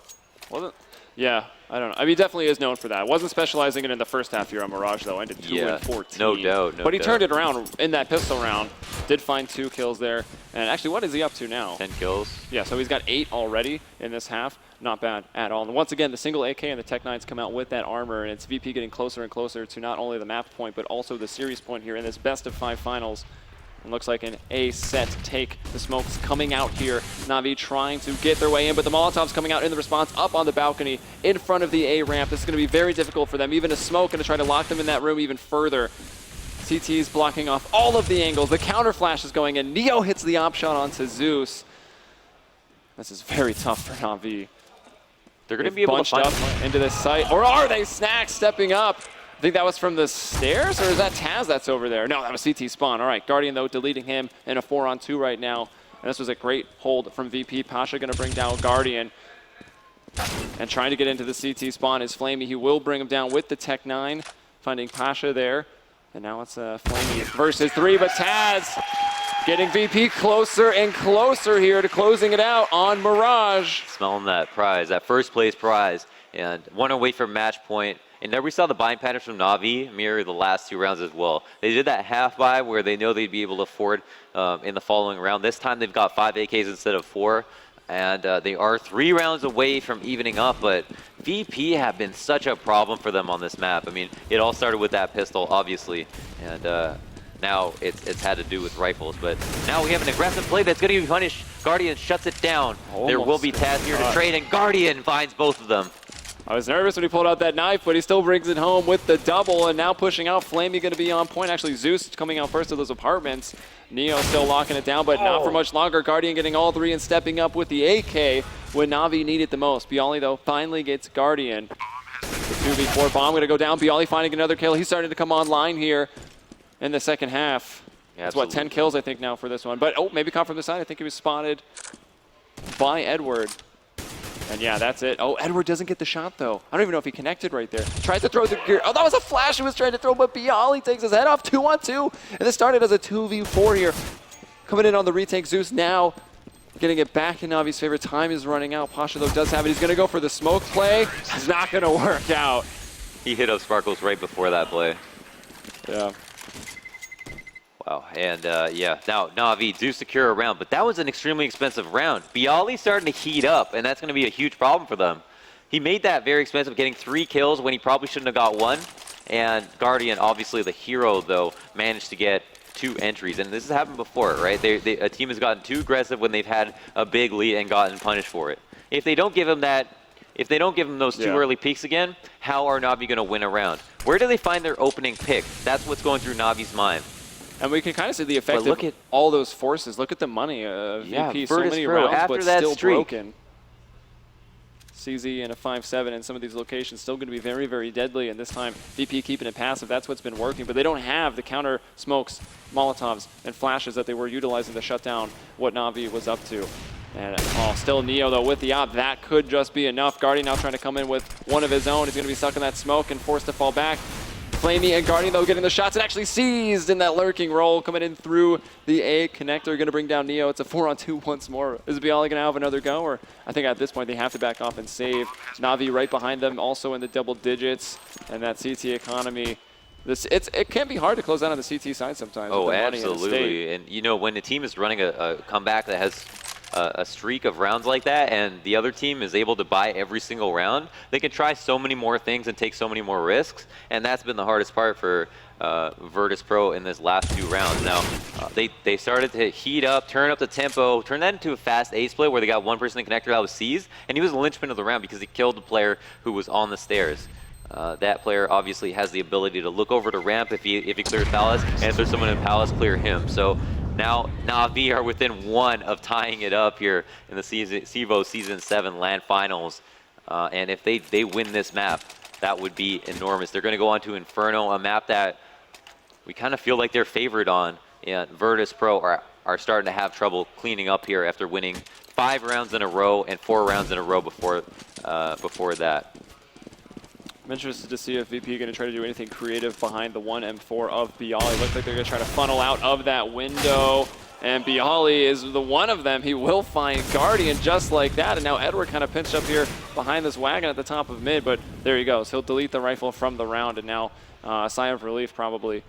Wasn't? Yeah, I don't know. I mean, he definitely is known for that. Wasn't specializing it in the first half here on Mirage, though. Ended 2-14. No doubt. But he turned it around in that pistol round. Did find 2 kills there. And actually, what is he up to now? 10 kills. Yeah, so he's got 8 already in this half. Not bad at all. And once again, the single AK and the Tech 9s come out with that armor, and it's VP getting closer and closer to not only the map point, but also the series point here in this best of 5 finals. It looks like an A set take. The smoke's coming out here. Na'Vi trying to get their way in, but the Molotov's coming out in the response up on the balcony in front of the A ramp. This is going to be very difficult for them. Even a smoke going to try to lock them in that room even further. CT's blocking off all of the angles. The counter flash is going in. Neo hits the op shot onto Zeus. This is very tough for Na'Vi. They're going to be able to find up into this site. Or are they? Snacks stepping up. I think that was from the stairs, or is that Taz that's over there? No, that was CT spawn. All right, Guardian, though, deleting him in a 4-on-2 right now. And this was a great hold from VP. Pasha going to bring down Guardian. And trying to get into the CT spawn is Flamey. He will bring him down with the Tech 9, finding Pasha there. And now it's Flamey versus 3, but Taz getting VP closer and closer here to closing it out on Mirage. Smelling that prize, that first place prize. And 1 away from match point. And there we saw the buying patterns from Na'Vi mirror the last 2 rounds as well. They did that half buy where they know they'd be able to afford in the following round. This time they've got 5 AKs instead of 4. And they are 3 rounds away from evening up, but VP have been such a problem for them on this map. I mean, it all started with that pistol, obviously. And now it's had to do with rifles. But now we have an aggressive play that's going to be punished. Guardian shuts it down. There will be Taz here to trade, and Guardian finds both of them. I was nervous when he pulled out that knife, but he still brings it home with the double, and now pushing out. Flamey going to be on point. Actually, Zeus coming out first of those apartments. Neo still locking it down, but not for much longer. Guardian getting all 3 and stepping up with the AK when Na'Vi need it the most. Bialy, though, finally gets Guardian. The 2v4 bomb going to go down. Bialy finding another kill. He's starting to come online here in the second half. Yeah, that's what, 10 kills, I think, now for this one. But, maybe caught from the side. I think he was spotted by Edward. And yeah, that's it. Oh, Edward doesn't get the shot, though. I don't even know if he connected right there. Tries to throw the gear. Oh, that was a flash he was trying to throw, but Bialy takes his head off. 2-on-2. And this started as a 2v4 here. Coming in on the retake. Zeus now getting it back in Navi's favor. Time is running out. Pasha, though, does have it. He's going to go for the smoke play. It's not going to work out. He hit up Sparkles right before that play. Yeah. Wow, and yeah, now Na'Vi do secure a round, but that was an extremely expensive round. Bialy's starting to heat up, and that's going to be a huge problem for them. He made that very expensive, getting 3 kills when he probably shouldn't have got 1. And Guardian, obviously the hero, though, managed to get 2 entries. And this has happened before, right? A team has gotten too aggressive when they've had a big lead and gotten punished for it. If they don't give him that, if they don't give him those 2 early peaks again, how are Na'Vi going to win a round? Where do they find their opening pick? That's what's going through Na'Vi's mind. And we can kind of see the effect of all those forces. Look at the money of VP. So many rounds, but still broken. CZ and a 5-7 in some of these locations still going to be very, very deadly. And this time, VP keeping it passive. That's what's been working. But they don't have the counter smokes, Molotovs, and flashes that they were utilizing to shut down what Na'Vi was up to. And still Neo, though, with the op. That could just be enough. Guardian now trying to come in with one of his own. He's going to be stuck in that smoke and forced to fall back. Flamey and Guardian, though, getting the shots and actually seized in that lurking roll, coming in through the A connector, going to bring down Neo. It's a 4-on-2 once more. Is Bialy going to have another go? Or I think at this point they have to back off and save. Na'Vi right behind them, also in the double digits. And that CT economy, it can be hard to close out on the CT side sometimes. Oh, absolutely. And, you know, when the team is running a comeback that has a streak of rounds like that, and the other team is able to buy every single round, they can try so many more things and take so many more risks, and that's been the hardest part for Virtus.Pro in this last 2 rounds. Now, they started to heat up, turn up the tempo, turn that into a fast ace play where they got one person in connector that was seized, and he was the linchpin of the round because he killed the player who was on the stairs. That player obviously has the ability to look over to ramp if he clears Palace, and if there's someone in Palace, clear him. So now Na'Vi are within 1 of tying it up here in the CEVO Season 7 LAN Finals. And if they win this map, that would be enormous. They're going to go on to Inferno, a map that we kind of feel like they're favored on. And Virtus.Pro are starting to have trouble cleaning up here after winning 5 rounds in a row and 4 rounds in a row before that. I'm interested to see if VP going to try to do anything creative behind the 1M4 of Bialy. Looks like they're going to try to funnel out of that window. And Bialy is the one of them. He will find Guardian just like that. And now Edward kind of pinched up here behind this wagon at the top of mid. But there he goes. He'll delete the rifle from the round. And now a sigh of relief probably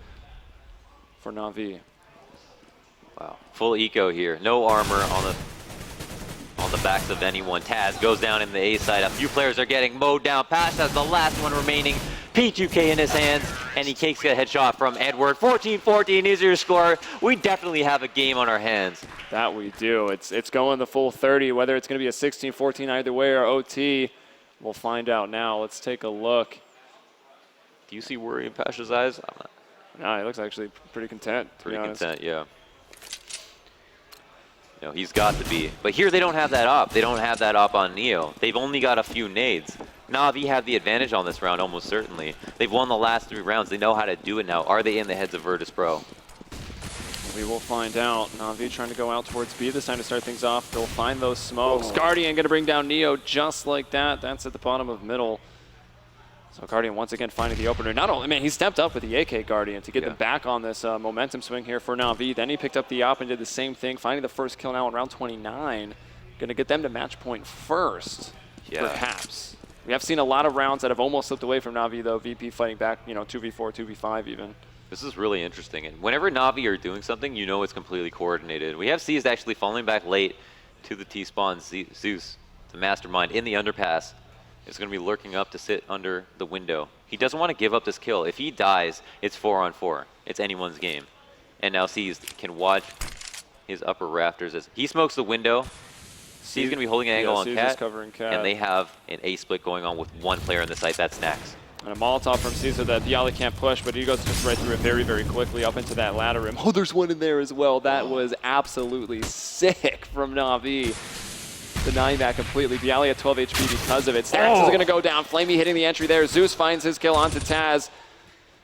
for Na'Vi. Wow, full eco here. No armor on the backs of anyone. Taz goes down in the A side. A few players are getting mowed down. Pass has the last one remaining. P2K in his hands, and he takes a headshot from Edward. 14-14 is your score. We definitely have a game on our hands. That we do. It's going the full 30. Whether it's going to be a 16-14 either way or OT, we'll find out now. Let's take a look. Do you see worry in Pasha's eyes? No, he looks actually pretty content. Pretty content, yeah. No, he's got to be. But here they don't have that op. They don't have that op on Neo. They've only got a few nades. Na'Vi have the advantage on this round, almost certainly. They've won the last 3 rounds. They know how to do it now. Are they in the heads of Virtus.Pro? We will find out. Na'Vi trying to go out towards B this time to start things off. They'll find those smokes. Guardian going to bring down Neo just like that. That's at the bottom of middle. So Guardian once again finding the opener. Not only, he stepped up with the AK Guardian to get them back on this momentum swing here for Na'Vi. Then he picked up the op and did the same thing, finding the first kill now in round 29. Going to get them to match point first, perhaps. We have seen a lot of rounds that have almost slipped away from Na'Vi, though. VP fighting back, 2v4, 2v5 even. This is really interesting. And whenever Na'Vi are doing something, you know it's completely coordinated. We have Seized actually falling back late to the T-spawn. Zeus, the mastermind, in the underpass, is going to be lurking up to sit under the window. He doesn't want to give up this kill. If he dies, it's 4-on-4. It's anyone's game. And now Seized can watch his upper rafters as he smokes the window. He's going to be holding an angle on Cat, and they have an A-split going on with one player in the site. That's Nax. And a Molotov from Caesar that Bialy can't push, but he goes just right through it very, very quickly up into that ladder rim. Oh, there's one in there as well. That was absolutely sick from Na'Vi. Denying that completely. Bialy at 12 HP because of it. Stax is going to go down. Flamey hitting the entry there. Zeus finds his kill onto Taz.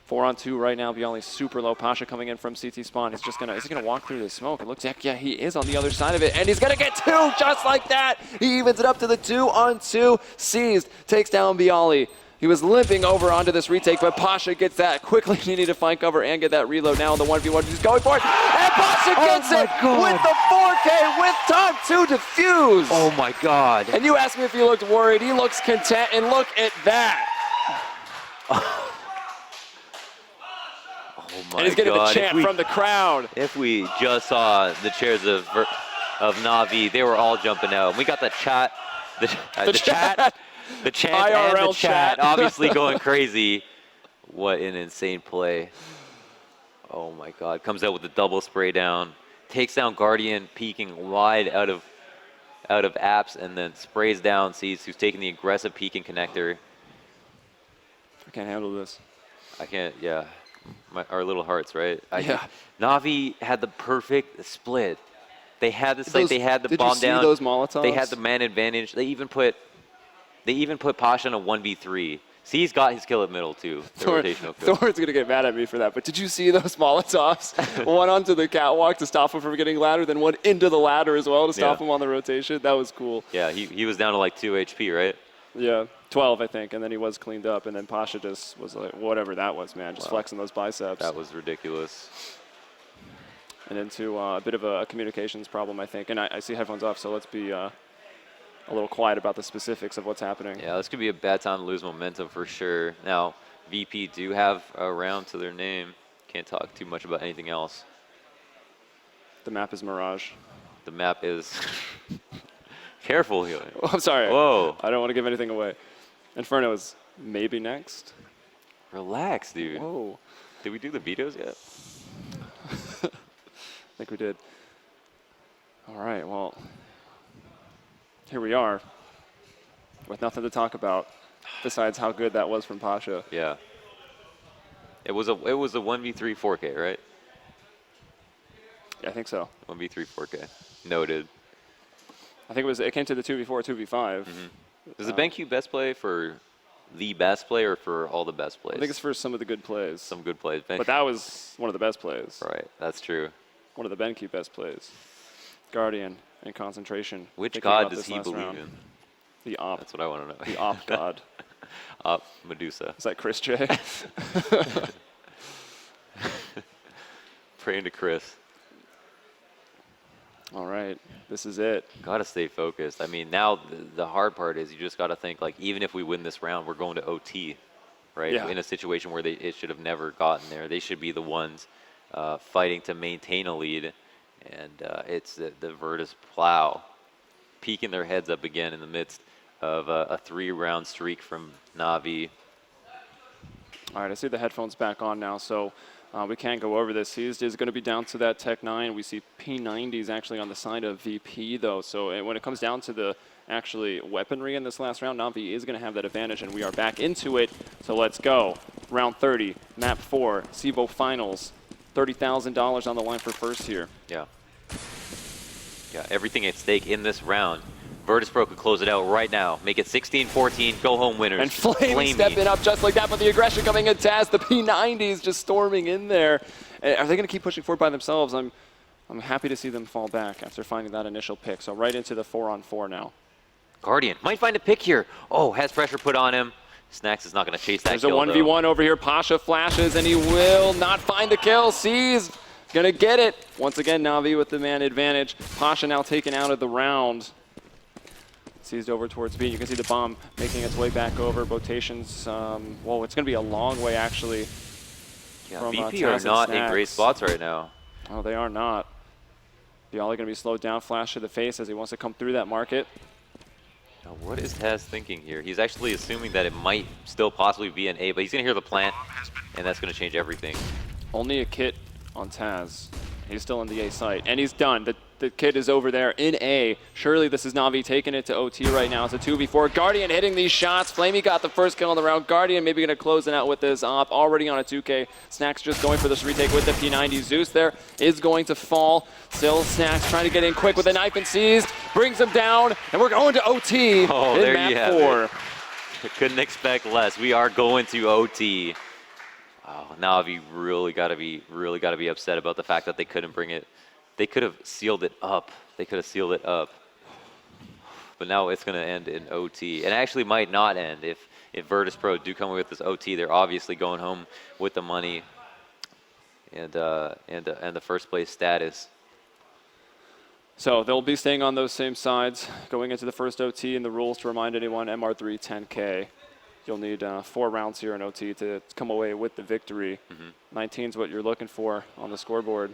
4-on-2 right now. Bialy super low. Pasha coming in from CT spawn. He's just gonna, is he gonna walk through the smoke? It looks like, yeah, he is on the other side of it, and he's gonna get 2 just like that. He evens it up to the 2-on-2. Seized takes down Bialy. He was limping over onto this retake, but Pasha gets that quickly. Needed to find cover and get that reload. Now on the 1v1, he's going for it, and Pasha gets it with the 4K with time to defuse. Oh my God! And you asked me if he looked worried. He looks content, and look at that. Oh my and he's getting God. the chant from the crowd. If we just saw the chairs of Na'Vi, they were all jumping out. We got the chat, the chat, the chant, IRL and the chat obviously going crazy. What an insane play. Oh my God. Comes out with the double spray down. Takes down Guardian, peeking wide out of apps, and then sprays down Seized, who's taking the aggressive peeking connector. I can't handle this. I can't, yeah. Our little hearts, right? Yeah. Na'Vi had the perfect split. They had the site. They had the bomb down. Did you see those Molotovs? They had the man advantage. They even put Pasha in a 1v3. He's got his kill at middle too. The rotational kill. Thor's gonna get mad at me for that. But did you see those Molotovs? One onto the catwalk to stop him from getting ladder, then one into the ladder as well to stop him on the rotation. That was cool. Yeah, he was down to like 2 HP, right? Yeah. 12, I think, and then he was cleaned up, and then Pasha just was like, whatever that was, man, just flexing those biceps. That was ridiculous. And into a bit of a communications problem, I think. And I see headphones off, so let's be a little quiet about the specifics of what's happening. Yeah, this could be a bad time to lose momentum for sure. Now, VP do have a round to their name. Can't talk too much about anything else. The map is Mirage. The map is... Careful here. Oh, I'm sorry. Whoa. I don't want to give anything away. Inferno is maybe next. Relax, dude. Whoa. Did we do the vetoes yet? I think we did. All right, well, here we are with nothing to talk about besides how good that was from Pasha. Yeah. It was a 1v3 4K, right? Yeah, I think so. 1v3 4K. Noted. I think it came to the 2v4, 2v5. Is the BenQ best play for the best play or for all the best plays? I think it's for some of the good plays. Some good plays. But that was one of the best plays. Right, that's true. One of the BenQ best plays. Guardian and concentration. Which picking god up does this he last believe round. in? The Op. That's what I want to know. The Op god. Op Medusa. Is that Chris J? Praying to Chris. All right, this is it. Gotta stay focused. I mean, now the hard part is you just gotta think, like, even if we win this round, we're going to OT, right? Yeah. In a situation where it should have never gotten there. They should be the ones fighting to maintain a lead. And it's the Virtus Plow peeking their heads up again in the midst of a 3-round streak from Na'Vi. All right, I see the headphones back on now, so we can't go over this. Seized is going to be down to that Tech 9. We see P90s actually on the side of VP, though. So when it comes down to the actually weaponry in this last round, Na'Vi is going to have that advantage, and we are back into it. So let's go. Round 30, map 4, CEVO Finals. $30,000 on the line for first here. Yeah. Yeah, everything at stake in this round. Virtus.Pro could close it out right now. Make it 16-14, go home winners. And Flamey stepping up just like that, but the aggression coming in. Taz, the P90s just storming in there. Are they going to keep pushing forward by themselves? I'm happy to see them fall back after finding that initial pick. So right into the 4-on-4 now. Guardian might find a pick here. Oh, has pressure put on him. Snacks is not going to chase that There's kill, a 1v1 over here. Pasha flashes, and he will not find the kill. Seized, gonna get it. Once again, Na'Vi with the man advantage. Pasha now taken out of the round. Seized over towards B. You can see the bomb making its way back over. Rotations, whoa, it's gonna be a long way, actually. Yeah, from, VP Taz are and not in Snacks. great spots right now. Oh, they are not. Bialy gonna be slowed down. Flash to the face as he wants to come through that market. Now, what is Taz thinking here? He's actually assuming that it might still possibly be an A, but he's going to hear the plant, and that's going to change everything. Only a kit on Taz. He's still in the A site, and he's done. The kid is over there in A. Surely this is Na'Vi taking it to OT right now. It's a 2v4. Guardian hitting these shots. Flamey got the first kill on the round. Guardian maybe going to close it out with this Op. Already on a 2K. Snacks just going for this retake with the P90. Zeus there is going to fall. Still Snacks trying to get in quick with a knife and seized. Brings him down, and we're going to OT in there map you have 4. it. Couldn't expect less. We are going to OT. Oh, Na'Vi really got to be upset about the fact that they couldn't bring it. They could have sealed it up. But now it's going to end in OT. It actually might not end. If Virtus.Pro do come away with this OT, they're obviously going home with the money and the first place status. So they'll be staying on those same sides going into the first OT. And the rules, to remind anyone, MR3 10K. You'll need 4 rounds here in OT to come away with the victory. 19 is what you're looking for on the scoreboard.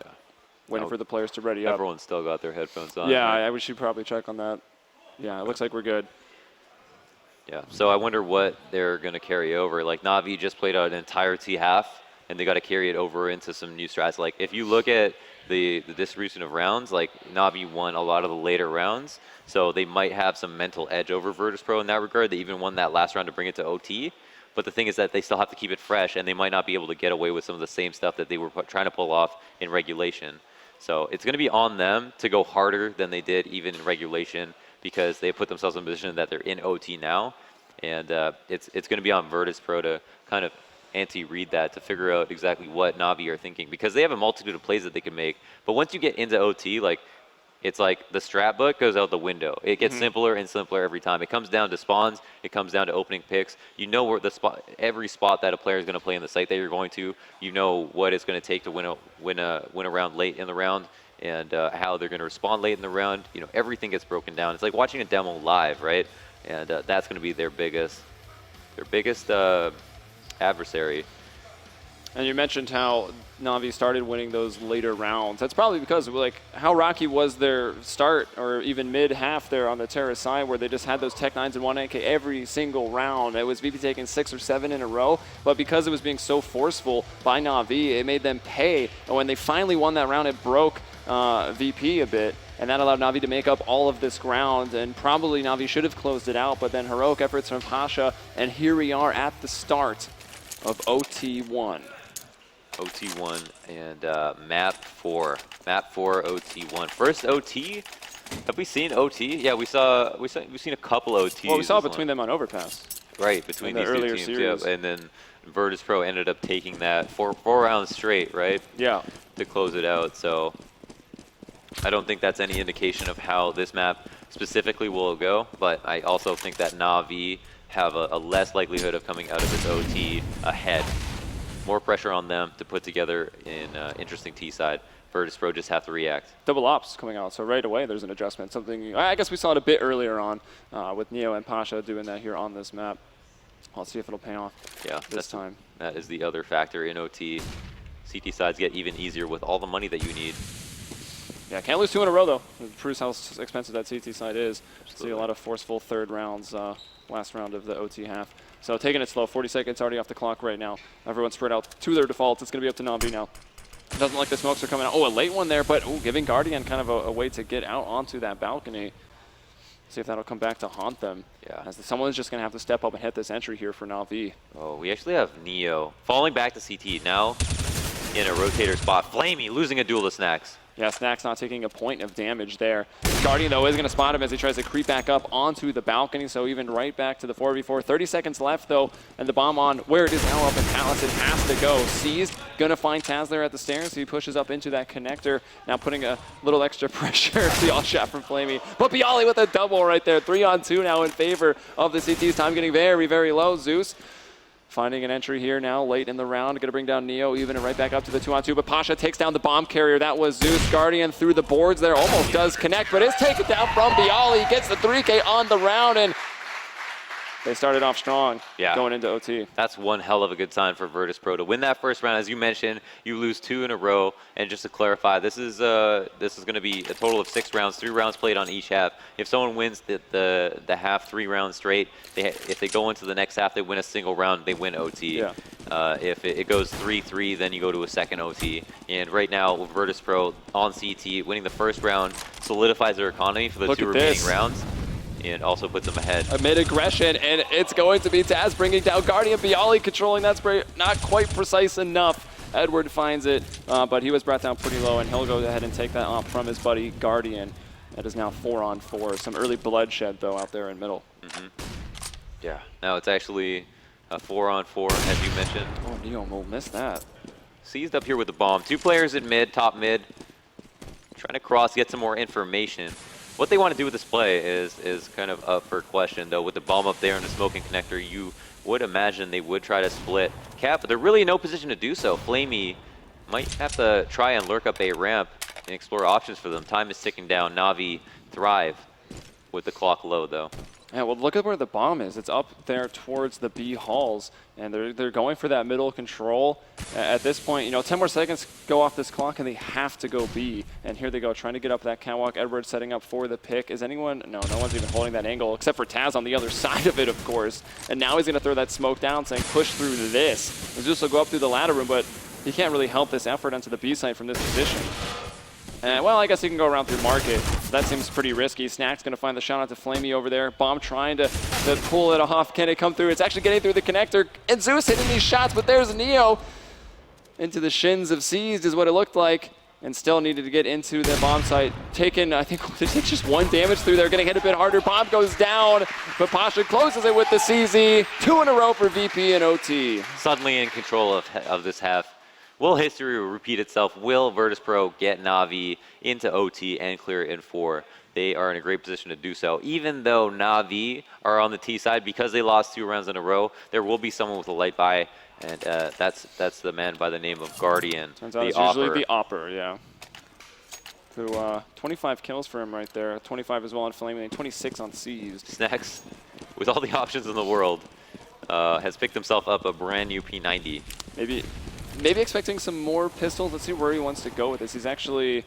Yeah. Waiting for the players to ready up. Everyone's still got their headphones on. Yeah, right? we should probably check on that. Yeah, it looks like we're good. Yeah, so I wonder what they're going to carry over. Like, Na'Vi just played out an entire T half, and they got to carry it over into some new strats. Like, if you look at the distribution of rounds, like, Na'Vi won a lot of the later rounds, so they might have some mental edge over Virtus.Pro in that regard. They even won that last round to bring it to OT. But the thing is that they still have to keep it fresh, and they might not be able to get away with some of the same stuff that they were trying to pull off in regulation. So it's going to be on them to go harder than they did even in regulation, because they put themselves in a position that they're in OT now. And it's going to be on Virtus.Pro to kind of anti-read that, to figure out exactly what Na'Vi are thinking, because they have a multitude of plays that they can make. But once you get into OT, like, it's like the strat book goes out the window. It gets simpler and simpler every time. It comes down to spawns. It comes down to opening picks. You know where the spot, every spot that a player is going to play in the site that you're going to. You know what it's going to take to win a round late in the round, and how they're going to respond late in the round. You know, everything gets broken down. It's like watching a demo live, right? And that's going to be their biggest adversary. And you mentioned how Na'Vi started winning those later rounds. That's probably because, like, how rocky was their start, or even mid-half there on the Terra side, where they just had those Tech 9s and 1AK every single round. It was VP taking 6 or 7 in a row, but because it was being so forceful by Na'Vi, it made them pay. And when they finally won that round, it broke VP a bit, and that allowed Na'Vi to make up all of this ground, and probably Na'Vi should have closed it out, but then heroic efforts from Pasha, and here we are at the start of OT1. OT1 and map 4. Map 4, OT1. First OT Have we seen OT? Yeah, we've seen a couple OTs. Well, we saw as between them on Overpass. Right, between in the these two earlier teams. series. Yeah, and then Virtus.Pro ended up taking that four rounds straight, right? Yeah. To close it out. So I don't think that's any indication of how this map specifically will go, but I also think that Na'Vi have a less likelihood of coming out of this OT ahead. More pressure on them to put together an interesting T side. Virtus.Pro just have to react. Double ops coming out, so right away there's an adjustment. Something I guess we saw it a bit earlier on with Neo and Pasha doing that here on this map. Let's see if it'll pay off this time. That is the other factor in OT. CT sides get even easier with all the money that you need. Yeah, can't lose 2 in a row though. It proves how expensive that CT side is. Absolutely. See a lot of forceful third rounds last round of the OT half. So taking it slow, 40 seconds already off the clock right now. Everyone's spread out to their defaults. It's going to be up to Na'Vi now. Doesn't like the smokes are coming out. Oh, a late one there, but giving Guardian kind of a way to get out onto that balcony. See if that'll come back to haunt them. Yeah. As someone's just going to have to step up and hit this entry here for Na'Vi. Oh, we actually have Neo falling back to CT now in a rotator spot. Flamey losing a duel to Snacks. Yeah, Snack's not taking a point of damage there. Guardian, though, is going to spot him as he tries to creep back up onto the balcony, so even right back to the 4v4. 30 seconds left, though, and the bomb on where it is now up in Palace. It has to go. Seized, going to find Taz there at the stairs, so he pushes up into that connector, now putting a little extra pressure. The all shot from Flamey. But Bialy with a double right there. 3-on-2 now in favor of the CT's. Time getting very, very low. Zeus finding an entry here now late in the round. Going to bring down Neo even and right back up to the 2-on-2. But Pasha takes down the bomb carrier. That was Zeus. Guardian through the boards there. Almost does connect, but is taken down from Bialy. Gets the 3K on the round, and they started off strong going into OT. That's one hell of a good sign for Virtus.Pro to win that first round. As you mentioned, you lose 2 in a row. And just to clarify, this is going to be a total of 6 rounds, 3 rounds played on each half. If someone wins the half 3 rounds straight, if they go into the next half, they win a single round, they win OT. Yeah. If it goes 3-3, then you go to a second OT. And right now, with Virtus.Pro on CT, winning the first round solidifies their economy for the 2 remaining rounds. And also puts them ahead. Amid aggression, and it's going to be Taz bringing down Guardian. Bialy controlling that spray, not quite precise enough. Edward finds it, but he was brought down pretty low, and he'll go ahead and take that off from his buddy Guardian. That is now 4-on-4. Some early bloodshed, though, out there in middle. Yeah, now it's actually a 4-on-4, as you mentioned. Oh, Neo will miss that. Seized up here with the bomb. 2 players in mid, top mid. Trying to cross, get some more information. What they want to do with this play is kind of up for question, though. With the bomb up there and the smoking connector, you would imagine they would try to split Cap, but they're really in no position to do so. Flamey might have to try and lurk up a ramp and explore options for them. Time is ticking down. Na'Vi thrive with the clock low, though. Yeah, well, look at where the bomb is. It's up there towards the B halls, and they're going for that middle control. At this point, 10 more seconds go off this clock, and they have to go B. And here they go, trying to get up that catwalk. Edward setting up for the pick. Is anyone? No one's even holding that angle, except for Taz on the other side of it, of course. And now he's going to throw that smoke down, saying push through this. Zeus will go up through the ladder room, but he can't really help this effort onto the B side from this position. And, well, I guess he can go around through market. That seems pretty risky. Snack's going to find the shot out to Flamey over there. Bomb trying to pull it off. Can it come through? It's actually getting through the connector. And Zeus hitting these shots, but there's Neo. Into the shins of Seized is what it looked like. And still needed to get into the bomb site. Taken, I think, they take just 1 damage through there. Getting hit a bit harder. Bomb goes down. But Pasha closes it with the CZ. 2 in a row for VP and OT. Suddenly in control of this half. Will history repeat itself? Will Virtus.Pro get Na'Vi into OT and clear it in 4? They are in a great position to do so. Even though Na'Vi are on the T side, because they lost 2 rounds in a row, there will be someone with a light buy, and that's the man by the name of Guardian. Turns out it's usually the Opper, yeah. Who 25 kills for him right there. 25 as well on Flaming, and 26 on Seized. Snacks, with all the options in the world, has picked himself up a brand new P90. Maybe expecting some more pistols. Let's see where he wants to go with this. He's actually...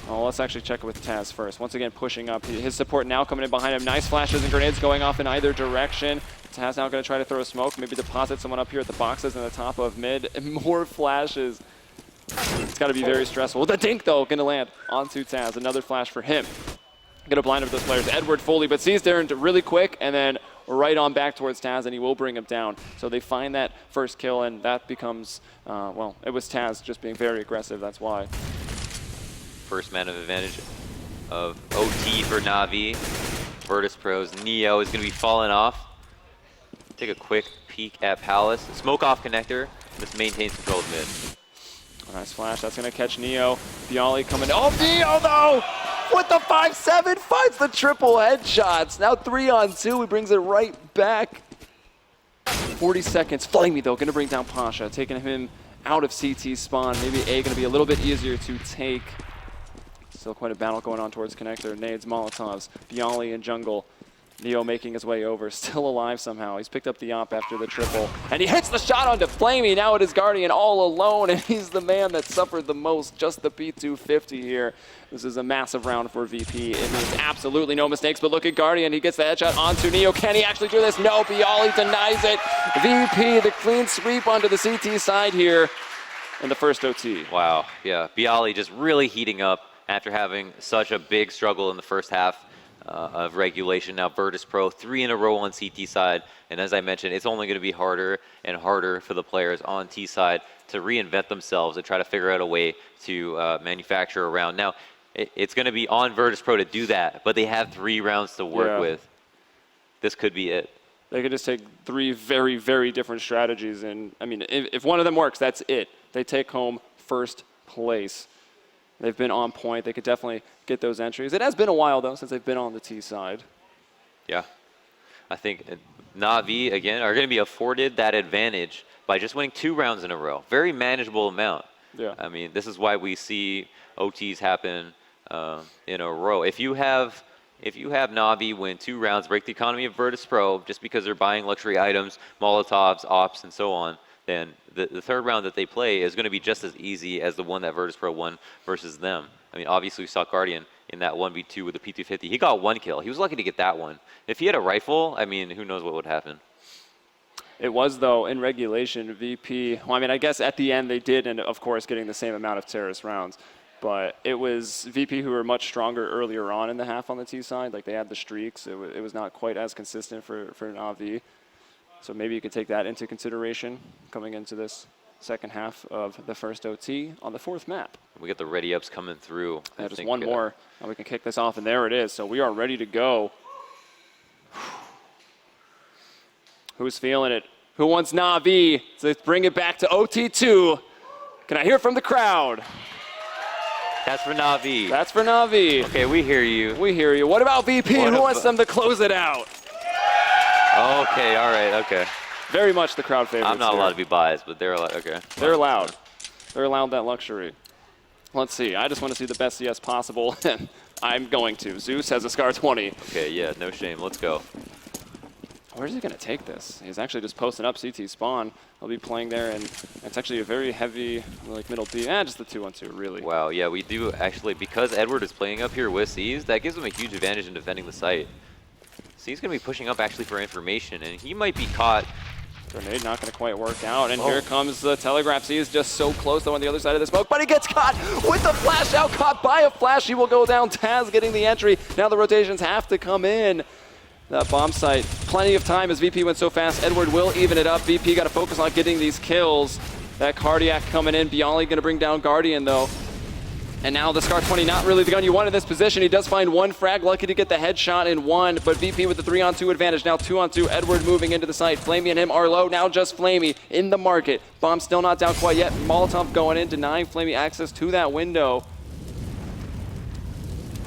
Oh, let's actually check it with Taz first. Once again, pushing up. His support now coming in behind him. Nice flashes and grenades going off in either direction. Taz now going to try to throw a smoke. Maybe deposit someone up here at the boxes in the top of mid. And more flashes. It's got to be very stressful. The dink, though, going to land onto Taz. Another flash for him. Going to blind up those players. Edward fully, but sees there really quick, and then right on back towards Taz, and he will bring him down. So they find that first kill, and that becomes, well, it was Taz just being very aggressive. That's why. First man of advantage of OT for Na'Vi. Virtus.Pro's Neo is going to be falling off. Take a quick peek at Palace. Smoke off connector. This maintains control of mid. Nice flash. That's going to catch Neo. Bialy coming. Oh, Neo, though! With the 5-7, finds the triple headshots. Now 3-on-2. He brings it right back. 40 seconds. Flamey, though, going to bring down Pasha, taking him out of CT spawn. Maybe A going to be a little bit easier to take. Still quite a battle going on towards connector. Nades, Molotovs, Bialy in jungle. Neo making his way over, still alive somehow. He's picked up the op after the triple, and he hits the shot onto Flamey. Now it is Guardian all alone, and he's the man that suffered the most, just the P250 here. This is a massive round for VP. It means absolutely no mistakes, but look at Guardian. He gets the headshot onto Neo. Can he actually do this? No, Bialy denies it. VP, the clean sweep onto the CT side here in the first OT. Wow, yeah. Bialy just really heating up after having such a big struggle in the first half of regulation. Now Virtus.Pro 3 in a row on CT side, and as I mentioned, it's only going to be harder and harder for the players on T side to reinvent themselves and try to figure out a way to manufacture a round. Now it's going to be on Virtus.Pro to do that, but they have 3 rounds to work with. This could be it. They could just take 3 very, very different strategies, and I mean, if one of them works, that's it. They take home first place. They've been on point. They could definitely get those entries. It has been a while, though, since they've been on the T side. Yeah. I think Na'Vi, again, are going to be afforded that advantage by just winning 2 rounds in a row. Very manageable amount. Yeah. I mean, this is why we see OTs happen in a row. If you have Na'Vi win 2 rounds, break the economy of Virtus.Pro just because they're buying luxury items, Molotovs, ops, and so on, then the third round that they play is going to be just as easy as the one that Virtus.Pro won versus them. I mean, obviously we saw Guardian in that 1v2 with the P250. He got 1 kill. He was lucky to get that one. If he had a rifle, I mean, who knows what would happen. It was, though, in regulation, VP. Well, I mean, I guess at the end they did end, of course, getting the same amount of terrorist rounds. But it was VP who were much stronger earlier on in the half on the T side. Like, they had the streaks. It was not quite as consistent for Na'Vi. So maybe you could take that into consideration coming into this second half of the first OT on the 4th map. We got the ready ups coming through. Yeah, just one more, and we can kick this off, and there it is. So we are ready to go. Who's feeling it? Who wants Na'Vi to bring it back to OT2? Can I hear from the crowd? That's for Na'Vi. That's for Na'Vi. Okay, we hear you. We hear you. What about VP? Who wants them to close it out? Okay, all right, okay. Very much the crowd favorite. I'm not allowed to be biased, but they're allowed. Okay. They're allowed. They're allowed that luxury. Let's see. I just want to see the best CS possible, and I'm going to. Zeus has a Scar 20. Okay, yeah, no shame. Let's go. Where's he going to take this? He's actually just posting up CT spawn. He'll be playing there, and it's actually a very heavy, like, middle B. Just the 2-on-2, really. Wow, yeah, we do actually, because Edward is playing up here with C's, that gives him a huge advantage in defending the site. C's going to be pushing up actually for information, and he might be caught. Grenade not going to quite work out, and here comes the Telegraph. C is just so close, though, on the other side of the smoke, but he gets caught with the flash out, caught by a flash. He will go down. Taz getting the entry. Now the rotations have to come in. That bomb site, plenty of time as VP went so fast. Edward will even it up. VP got to focus on getting these kills. That Cardiac coming in. Bialy going to bring down Guardian, though. And now the Scar 20, not really the gun you want in this position. He does find 1 frag, lucky to get the headshot in 1, but VP with the 3-on-2 advantage. Now 2-on-2, Edward moving into the site. Flamey and him are low, now just Flamey in the market. Bomb still not down quite yet. Molotov going in, denying Flamey access to that window.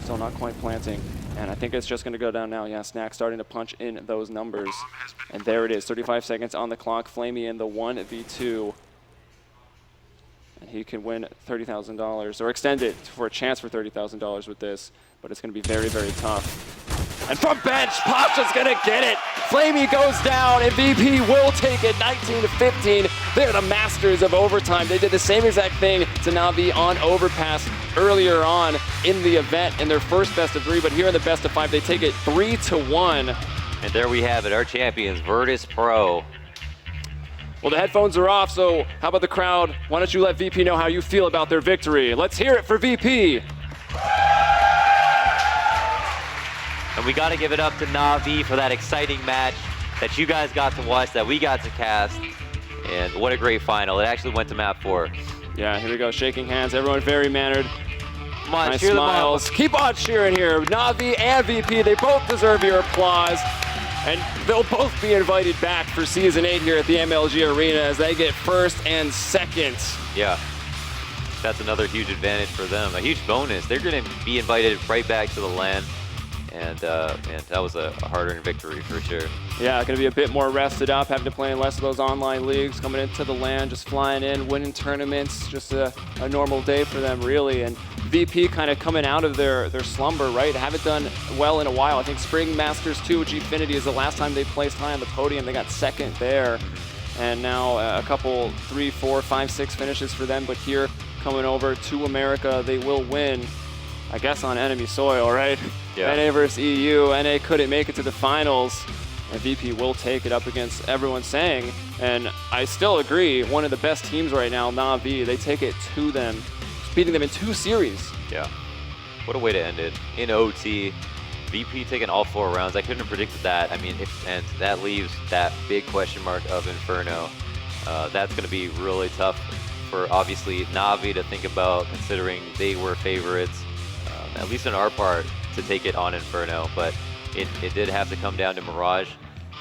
Still not quite planting. And I think it's just going to go down now. Yeah, Snack starting to punch in those numbers. And there it is, 35 seconds on the clock. Flamey in the 1v2. And he can win $30,000, or extend it for a chance for $30,000 with this. But it's going to be very, very tough. And from bench, Pasha's going to get it. Flamey goes down, and VP will take it 19-15. They're the masters of overtime. They did the same exact thing to Na'Vi on Overpass earlier on in the event in their first best of 3, but here in the best of 5, they take it 3-1. And there we have it, our champions, Virtus.Pro. Well, the headphones are off, so how about the crowd? Why don't you let VP know how you feel about their victory? Let's hear it for VP. And we got to give it up to Na'Vi for that exciting match that you guys got to watch, that we got to cast. And what a great final. It actually went to map 4. Yeah, here we go, shaking hands. Everyone very mannered. Come on, Nice cheer them smiles. up. Keep on cheering here. Navi and VP, they both deserve your applause. And they'll both be invited back for Season 8 here at the MLG Arena as they get first and second. Yeah, that's another huge advantage for them. A huge bonus. They're going to be invited right back to the LAN. And that was a hard-earned victory for sure. Yeah, going to be a bit more rested up, having to play in less of those online leagues, coming into the LAN, just flying in, winning tournaments, just a normal day for them, really. And VP kind of coming out of their slumber, right? Haven't done well in a while. I think Spring Masters 2 Gfinity is the last time they placed high on the podium. They got second there. And now a couple 3, 4, 5, 6 finishes for them. But here, coming over to America, they will win, I guess, on enemy soil, right? Yeah. NA versus EU. NA couldn't make it to the finals, and VP will take it up against everyone saying, and I still agree, one of the best teams right now, Na'Vi, they take it to them, beating them in 2 series. Yeah. What a way to end it. In OT, VP taking all 4 rounds. I couldn't have predicted that. I mean, and that leaves that big question mark of Inferno. That's going to be really tough for, obviously, Na'Vi to think about, considering they were favorites, at least on our part, to take it on Inferno, but it did have to come down to Mirage.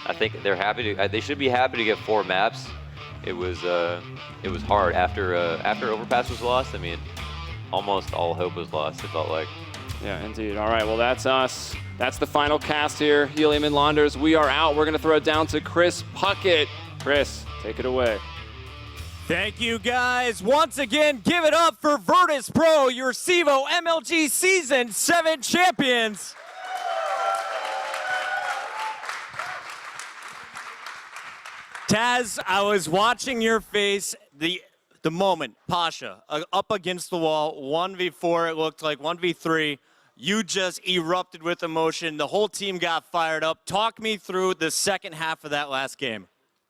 I think they're happy to. They should be happy to get 4 maps. It was hard after Overpass was lost. I mean, almost all hope was lost. It felt like. Yeah, indeed. All right, well, that's us. That's the final cast here. Helium and Launders, we are out. We're going to throw it down to Chris Puckett. Chris, take it away. Thank you, guys. Once again, give it up for Virtus.Pro, your CEVO MLG Season 7 champions. Taz, I was watching your face the moment, Pasha, up against the wall, 1v4, it looked like 1v3. You just erupted with emotion. The whole team got fired up. Talk me through the second half of that last game.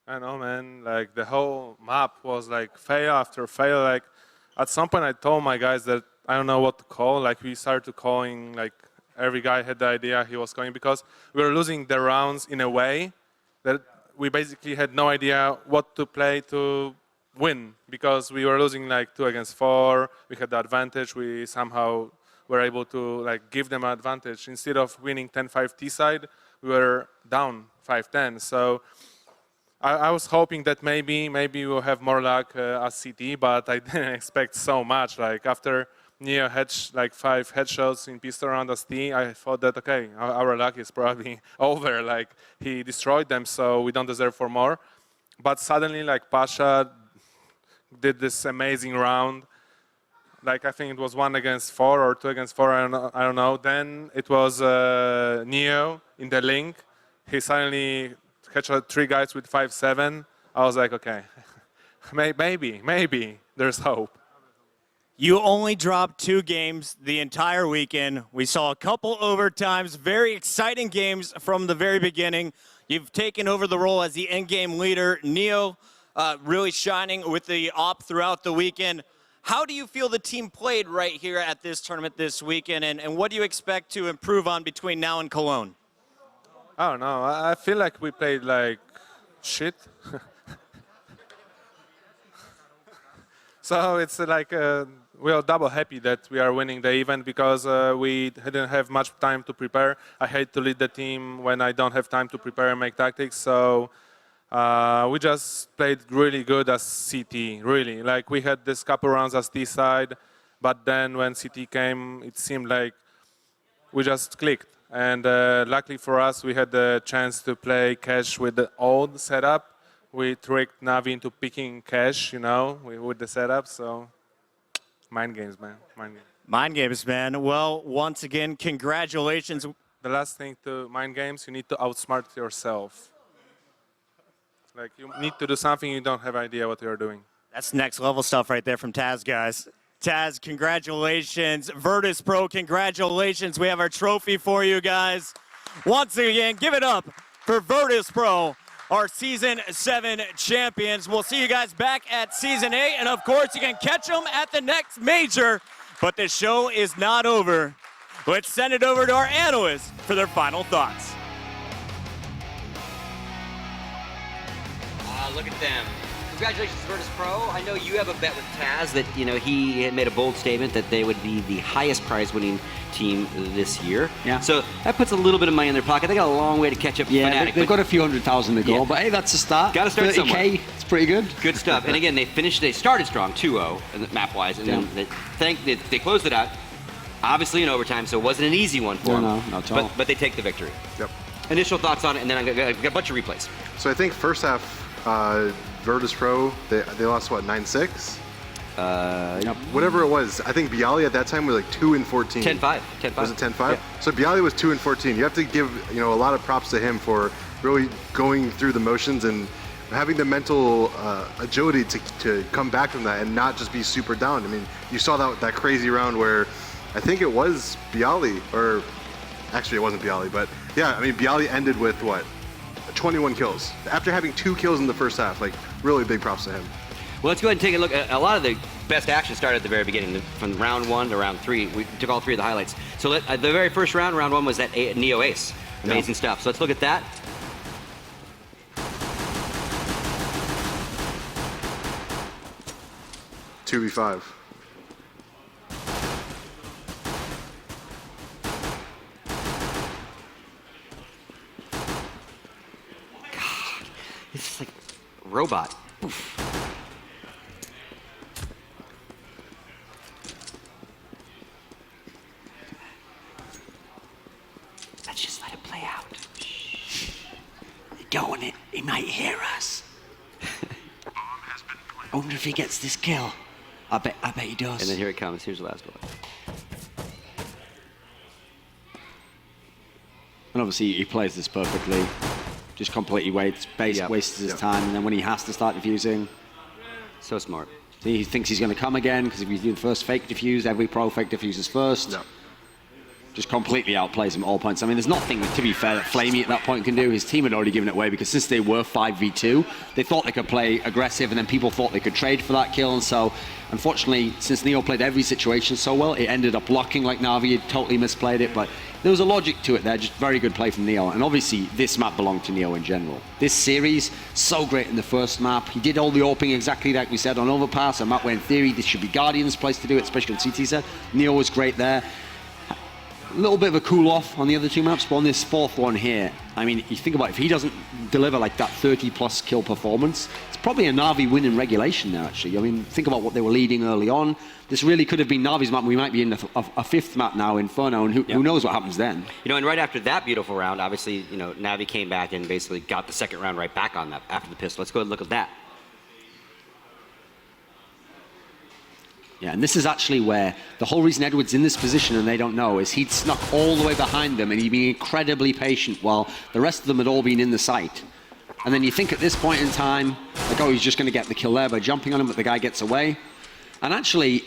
I know, man. Like, the whole map was like fail after fail. Like, at some point I told my guys that I don't know what to call. Like, we started calling, like, every guy had the idea he was calling, because we were losing the rounds in a way that we basically had no idea what to play to win, because we were losing like 2 against 4. We had the advantage. We somehow were able to like give them an advantage. Instead of winning 10-5 T side, we were down 5-10. So I was hoping that maybe we'll have more luck as CT, but I didn't expect so much. Like, after Neo had like 5 headshots in pistol round as T, I thought that, okay, our luck is probably over. Like, he destroyed them, so we don't deserve for more. But suddenly, like, Pasha did this amazing round. Like, I think it was 1 against 4 or 2 against 4, I don't know. Then it was Neo in the link. He suddenly headshot 3 guys with 5-7. I was like, okay, maybe there's hope. You only dropped 2 games the entire weekend. We saw a couple overtimes, very exciting games from the very beginning. You've taken over the role as the end-game leader. Neo really shining with the op throughout the weekend. How do you feel the team played right here at this tournament this weekend, and what do you expect to improve on between now and Cologne? I don't know. I feel like we played like shit. So it's like we are double happy that we are winning the event, because we didn't have much time to prepare. I hate to lead the team when I don't have time to prepare and make tactics. So we just played really good as CT, really. Like, we had this couple rounds as T side, but then when CT came, it seemed like we just clicked. And luckily for us, we had the chance to play Cash with the old setup. We tricked Navi into picking Cash, you know, with the setup. So, mind games, man. Mind games. Mind games, man. Well, once again, congratulations. The last thing to mind games, you need to outsmart yourself. Like, you need to do something you don't have idea what you're doing. That's next level stuff right there from Taz, guys. Taz, congratulations. Virtus.Pro, congratulations. We have our trophy for you guys. Once again, give it up for Virtus.Pro, our Season 7 champions. We'll see you guys back at Season 8, and of course, you can catch them at the next major. But the show is not over. Let's send it over to our analysts for their final thoughts. Look at them. Congratulations, Virtus.Pro. I know you have a bet with Taz that, you know, he had made a bold statement that they would be the highest prize-winning team this year. Yeah. So that puts a little bit of money in their pocket. They got a long way to catch up. Yeah, Fnatic, they've but got a few 100,000 to go, Yeah. but hey, that's a start. Gotta start 30K, somewhere. it's pretty good. Good stuff. And again, they started strong, 2-0 map-wise, and then they closed it out, obviously in overtime, so it wasn't an easy one for them. No, not at all. But they take the victory. Yep. Initial thoughts on it, and then I got a bunch of replays. So I think first half, Virtus.Pro, they lost what, 9-6? Whatever it was. I think Bialy at that time was like 2-14. 10-5. Was it 10-5? Yeah. So Bialy was 2-14. You have to give, you know, a lot of props to him for really going through the motions and having the mental agility to come back from that and not just be super down. I mean, you saw that crazy round where I think it was Bialy, or actually it wasn't Bialy, but yeah, I mean, Bialy ended with what? 21 kills. After having 2 kills in the first half, like really big props to him. Well, let's go ahead and take a look. A lot of the best action started at the very beginning, from round 1 to round 3. We took all 3 of the highlights. So the very first round 1 was that Neo Ace. Amazing stuff. So let's look at that. Two v 5. It's just like robot. Oof. Let's just let it play out. Go on it, he might hear us. I wonder if he gets this kill. I bet he does. And then here it comes. Here's the last one. And obviously he plays this perfectly. Just completely wastes his time, and then when he has to start defusing, So smart. he thinks he's going to come again, because if he's doing the first fake defuse, every pro fake defuses first. Yeah. Just completely outplays him at all points. I mean, there's nothing, to be fair, that Flamey at that point can do. His team had already given it away, because since they were 5v2, they thought they could play aggressive, and then people thought they could trade for that kill. And so, unfortunately, since Neo played every situation so well, it ended up locking like Na'Vi had totally misplayed it. But there was a logic to it there, just very good play from Neo. And obviously, this map belonged to Neo in general. This series, so great in the first map. He did all the opening exactly like we said on Overpass, a map where in theory this should be Guardian's place to do it, especially on CT set. Neo was great there. A little bit of a cool off on the other 2 maps, but on this 4th one here, I mean, you think about it, if he doesn't deliver like that 30+ kill performance, it's probably a Na'Vi win in regulation now, actually. I mean, think about what they were leading early on. This really could have been Na'Vi's map. We might be in a 5th map now, Inferno, and who knows what happens then. You know, and right after that beautiful round, obviously, you know, Na'Vi came back and basically got the second round right back on that after the pistol. Let's go and look at that. Yeah, and this is actually where the whole reason Edward's in this position and they don't know is he'd snuck all the way behind them and he'd been incredibly patient while the rest of them had all been in the site. And then you think at this point in time, like, oh, he's just going to get the kill there by jumping on him, but the guy gets away. And actually,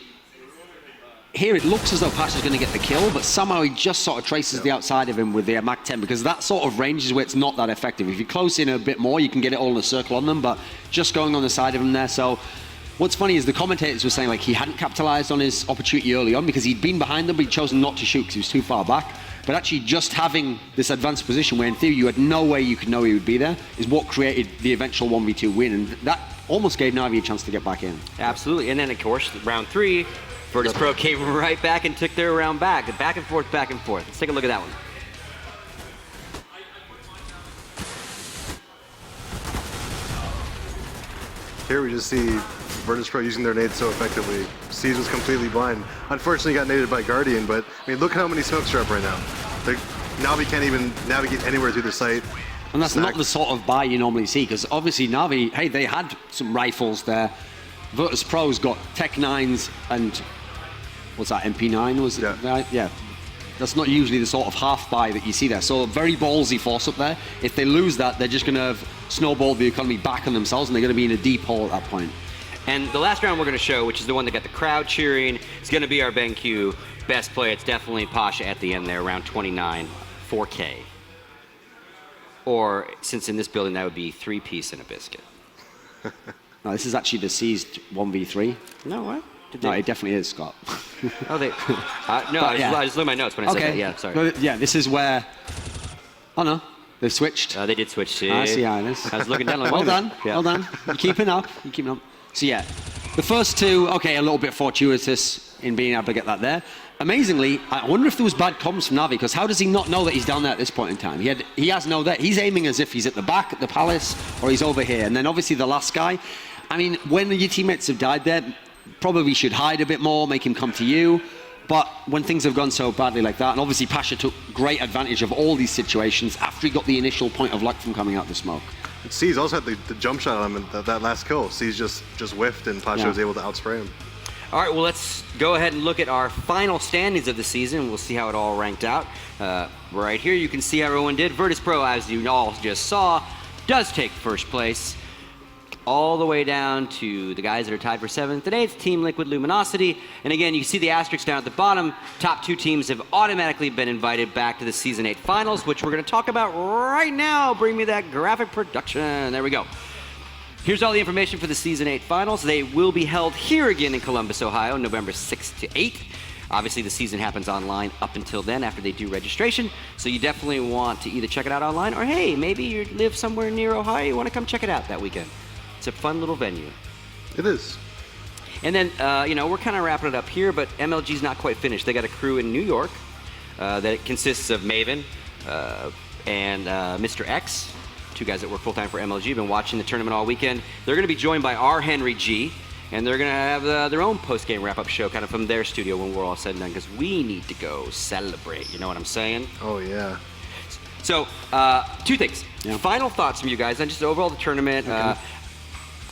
here it looks as though Pasha's going to get the kill, but somehow he just sort of traces the outside of him with the Mach 10, because that sort of range is where it's not that effective. If you close in a bit more, you can get it all in a circle on them, but just going on the side of him there. So what's funny is the commentators were saying like he hadn't capitalized on his opportunity early on because he'd been behind them, but he'd chosen not to shoot because he was too far back. But actually just having this advanced position where in theory you had no way you could know he would be there is what created the eventual 1v2 win, and that almost gave Na'Vi a chance to get back in. Absolutely. And then, of course, round 3, Virtus.Pro came right back and took their round back. Back and forth, back and forth. Let's take a look at that one. Here we just see Virtus.Pro using their nades so effectively. CEVO was completely blind. Unfortunately, got naded by Guardian, but I mean, look how many smokes are up right now. Na'Vi can't even navigate anywhere through the site. And that's not the sort of buy you normally see, because obviously Na'Vi, hey, they had some rifles there. Virtus.Pro's got Tech 9s and, what's that, MP9 was it? Yeah. That's not usually the sort of half buy that you see there. So a very ballsy force up there. If they lose that, they're just going to have snowballed the economy back on themselves, and they're going to be in a deep hole at that point. And the last round we're going to show, which is the one that got the crowd cheering, is going to be our BenQ best play. It's definitely Pasha at the end there, round 29, 4K. Or, since in this building, that would be 3-piece and a biscuit. No, this is actually the seized 1v3. No, what? No, it definitely is, Scott. Oh, they... no, I just looked at my notes when I said that. Yeah, sorry. Yeah, this is where... Oh, no. They've switched. They did switch to. I see how it is. I was looking down like, Well wait a minute. done. Well done. You're keeping up. You're keeping up. So yeah, the first two, okay, a little bit fortuitous in being able to get that there. Amazingly, I wonder if there was bad comms from Navi, because how does he not know that he's down there at this point in time? He has no that. He's aiming as if he's at the back, at the palace, or he's over here. And then obviously the last guy, I mean, when your teammates have died there, probably should hide a bit more, make him come to you. But when things have gone so badly like that, and obviously Pasha took great advantage of all these situations after he got the initial point of luck from coming out the smoke. C's also had the jump shot on him in that last kill. C's just whiffed, and Pasha was able to outspray him. All right, well, let's go ahead and look at our final standings of the season. We'll see how it all ranked out. Right here, you can see how everyone did. Virtus.Pro, as you all just saw, does take first place, all the way down to the guys that are tied for 7th. Today, it's Team Liquid Luminosity. And again, you see the asterisk down at the bottom. Top 2 teams have automatically been invited back to the Season 8 finals, which we're going to talk about right now. Bring me that graphic production. There we go. Here's all the information for the Season 8 finals. They will be held here again in Columbus, Ohio, November 6th to 8th. Obviously, the season happens online up until then after they do registration. So you definitely want to either check it out online, or hey, maybe you live somewhere near Ohio, you want to come check it out that weekend. It's a fun little venue. It is. And then, we're kind of wrapping it up here, but MLG's not quite finished. They got a crew in New York that consists of Maven and Mr. X, 2 guys that work full-time for MLG, been watching the tournament all weekend. They're going to be joined by our Henry G, and they're going to have their own post-game wrap-up show kind of from their studio when we're all said and done, because we need to go celebrate, you know what I'm saying? Oh, yeah. So, 2 things. Yeah. Final thoughts from you guys on just overall the tournament. Okay.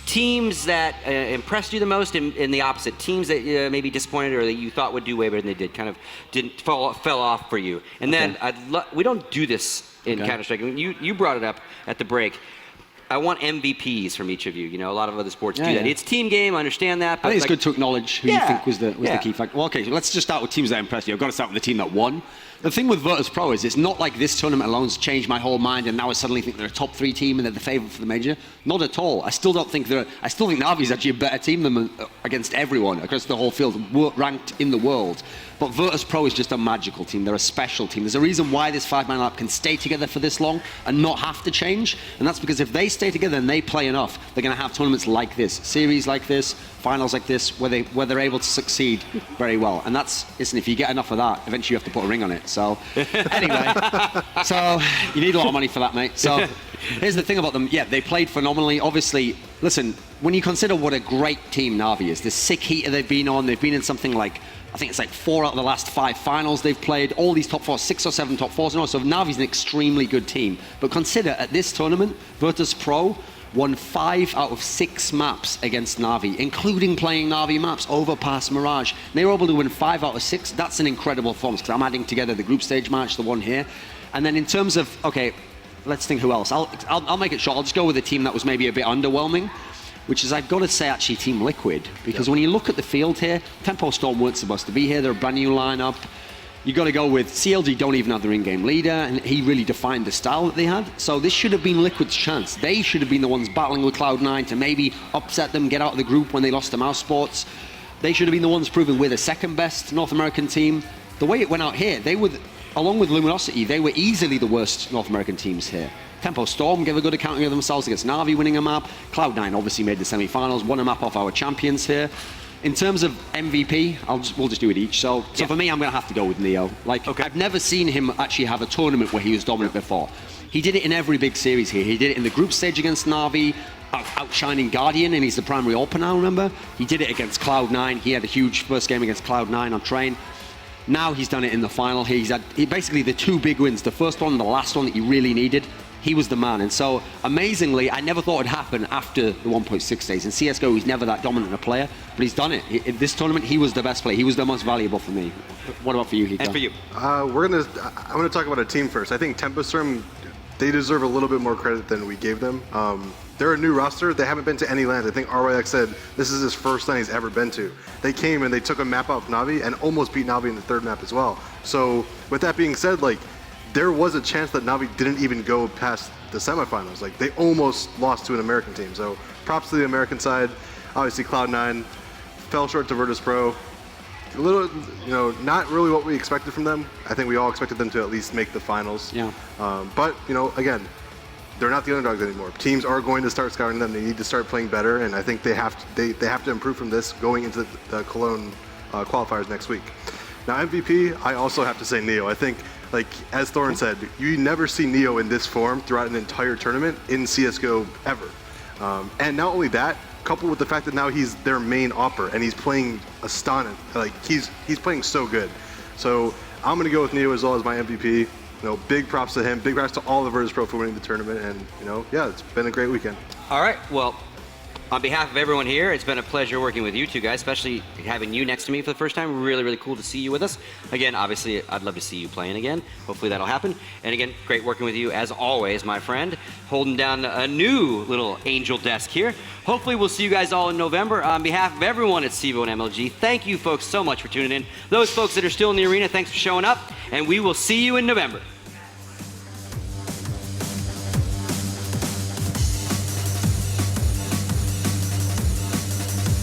Teams that impressed you the most, and the opposite. Teams that maybe disappointed or that you thought would do way better than they did, kind of fell off for you. And then, we don't do this in Counter-Strike. You brought it up at the break. I want MVPs from each of you. You know, a lot of other sports do that. It's team game, I understand that. But I think it's good to acknowledge who you think was the key factor. Well, okay, so let's just start with teams that impressed you. I've got to start with the team that won. The thing with Virtus.Pro is it's not like this tournament alone has changed my whole mind and now I suddenly think they're a top 3 team and they're the favorite for the major. Not at all. I still think Navi is actually a better team than against everyone, across the whole field, ranked in the world. But Virtus.Pro is just a magical team. They're a special team. There's a reason why this 5-man lineup can stay together for this long and not have to change. And that's because if they stay together and they play enough, they're going to have tournaments like this, series like this, finals like this, where they're able to succeed very well. And listen, if you get enough of that, eventually you have to put a ring on it. So anyway, so you need a lot of money for that, mate. So here's the thing about them. Yeah, they played phenomenally. Obviously, listen, when you consider what a great team Navi is, the sick heater they've been on, they've been in something like, I think it's like 4 out of the last 5 finals they've played, all these top 4, 6 or 7 top 4s and all. So Navi's an extremely good team. But consider, at this tournament, Virtus.Pro won 5 out of 6 maps against Navi, including playing Navi maps, Overpass, Mirage. And they were able to win 5 out of 6. That's an incredible performance, because I'm adding together the group stage match, the one here. And then in terms of, okay, let's think who else. I'll make it short. I'll just go with a team that was maybe a bit underwhelming, which is, I've got to say, actually Team Liquid. Because when you look at the field here, Tempo Storm weren't supposed to be here. They're a brand new lineup. You got to go with CLG, don't even have their in-game leader, and he really defined the style that they had. So this should have been Liquid's chance. They should have been the ones battling with Cloud9 to maybe upset them, get out of the group when they lost to Mouse Sports. They should have been the ones proving we're the second best North American team. The way it went out here, they were, along with Luminosity, they were easily the worst North American teams here. Tempo Storm gave a good accounting of themselves against Na'Vi, winning a map. Cloud9 obviously made the semi-finals, won a map off our champions here. In terms of MVP, we'll just do it each. So for me, I'm going to have to go with Neo. I've never seen him actually have a tournament where he was dominant before. He did it in every big series here. He did it in the group stage against Na'Vi, outshining Guardian, and he's the primary AWP now, remember? He did it against Cloud9. He had a huge first game against Cloud9 on Train. Now he's done it in the final. He's had basically the 2 big wins, the first one and the last one that he really needed. He was the man. And so, amazingly, I never thought it would happen after the 1.6 days. In CSGO, he's never that dominant a player, but he's done it. In this tournament, he was the best player. He was the most valuable for me. What about for you, Hito? And for you? I'm going to talk about a team first. I think Tempo Storm, they deserve a little bit more credit than we gave them. They're a new roster. They haven't been to any land. I think RYX said this is his first land he's ever been to. They came and they took a map off Na'Vi and almost beat Na'Vi in the 3rd map as well. So, with that being said, there was a chance that Na'Vi didn't even go past the semifinals. They almost lost to an American team. So props to the American side. Obviously Cloud9 fell short to Virtus.Pro. a little, not really what we expected from them. I think we all expected them to at least make the finals. Yeah. But, again, they're not the underdogs anymore. Teams are going to start scouting them. They need to start playing better, and I think they have to improve from this going into the Cologne qualifiers next week. Now, MVP, I also have to say Neo. I think, as Thorin said, you never see Neo in this form throughout an entire tournament in CSGO ever. And not only that, coupled with the fact that now he's their main opper and he's playing astonishing. He's playing so good. So I'm gonna go with Neo as well as my MVP. Big props to him. Big props to all the Virtus.Pro for winning the tournament. And yeah, it's been a great weekend. All right. Well, on behalf of everyone here, it's been a pleasure working with you two guys, especially having you next to me for the first time. Really, really cool to see you with us. Again, obviously, I'd love to see you playing again. Hopefully that'll happen. And again, great working with you as always, my friend. Holding down a new little angel desk here. Hopefully we'll see you guys all in November. On behalf of everyone at CEVO and MLG, thank you folks so much for tuning in. Those folks that are still in the arena, thanks for showing up. And we will see you in November.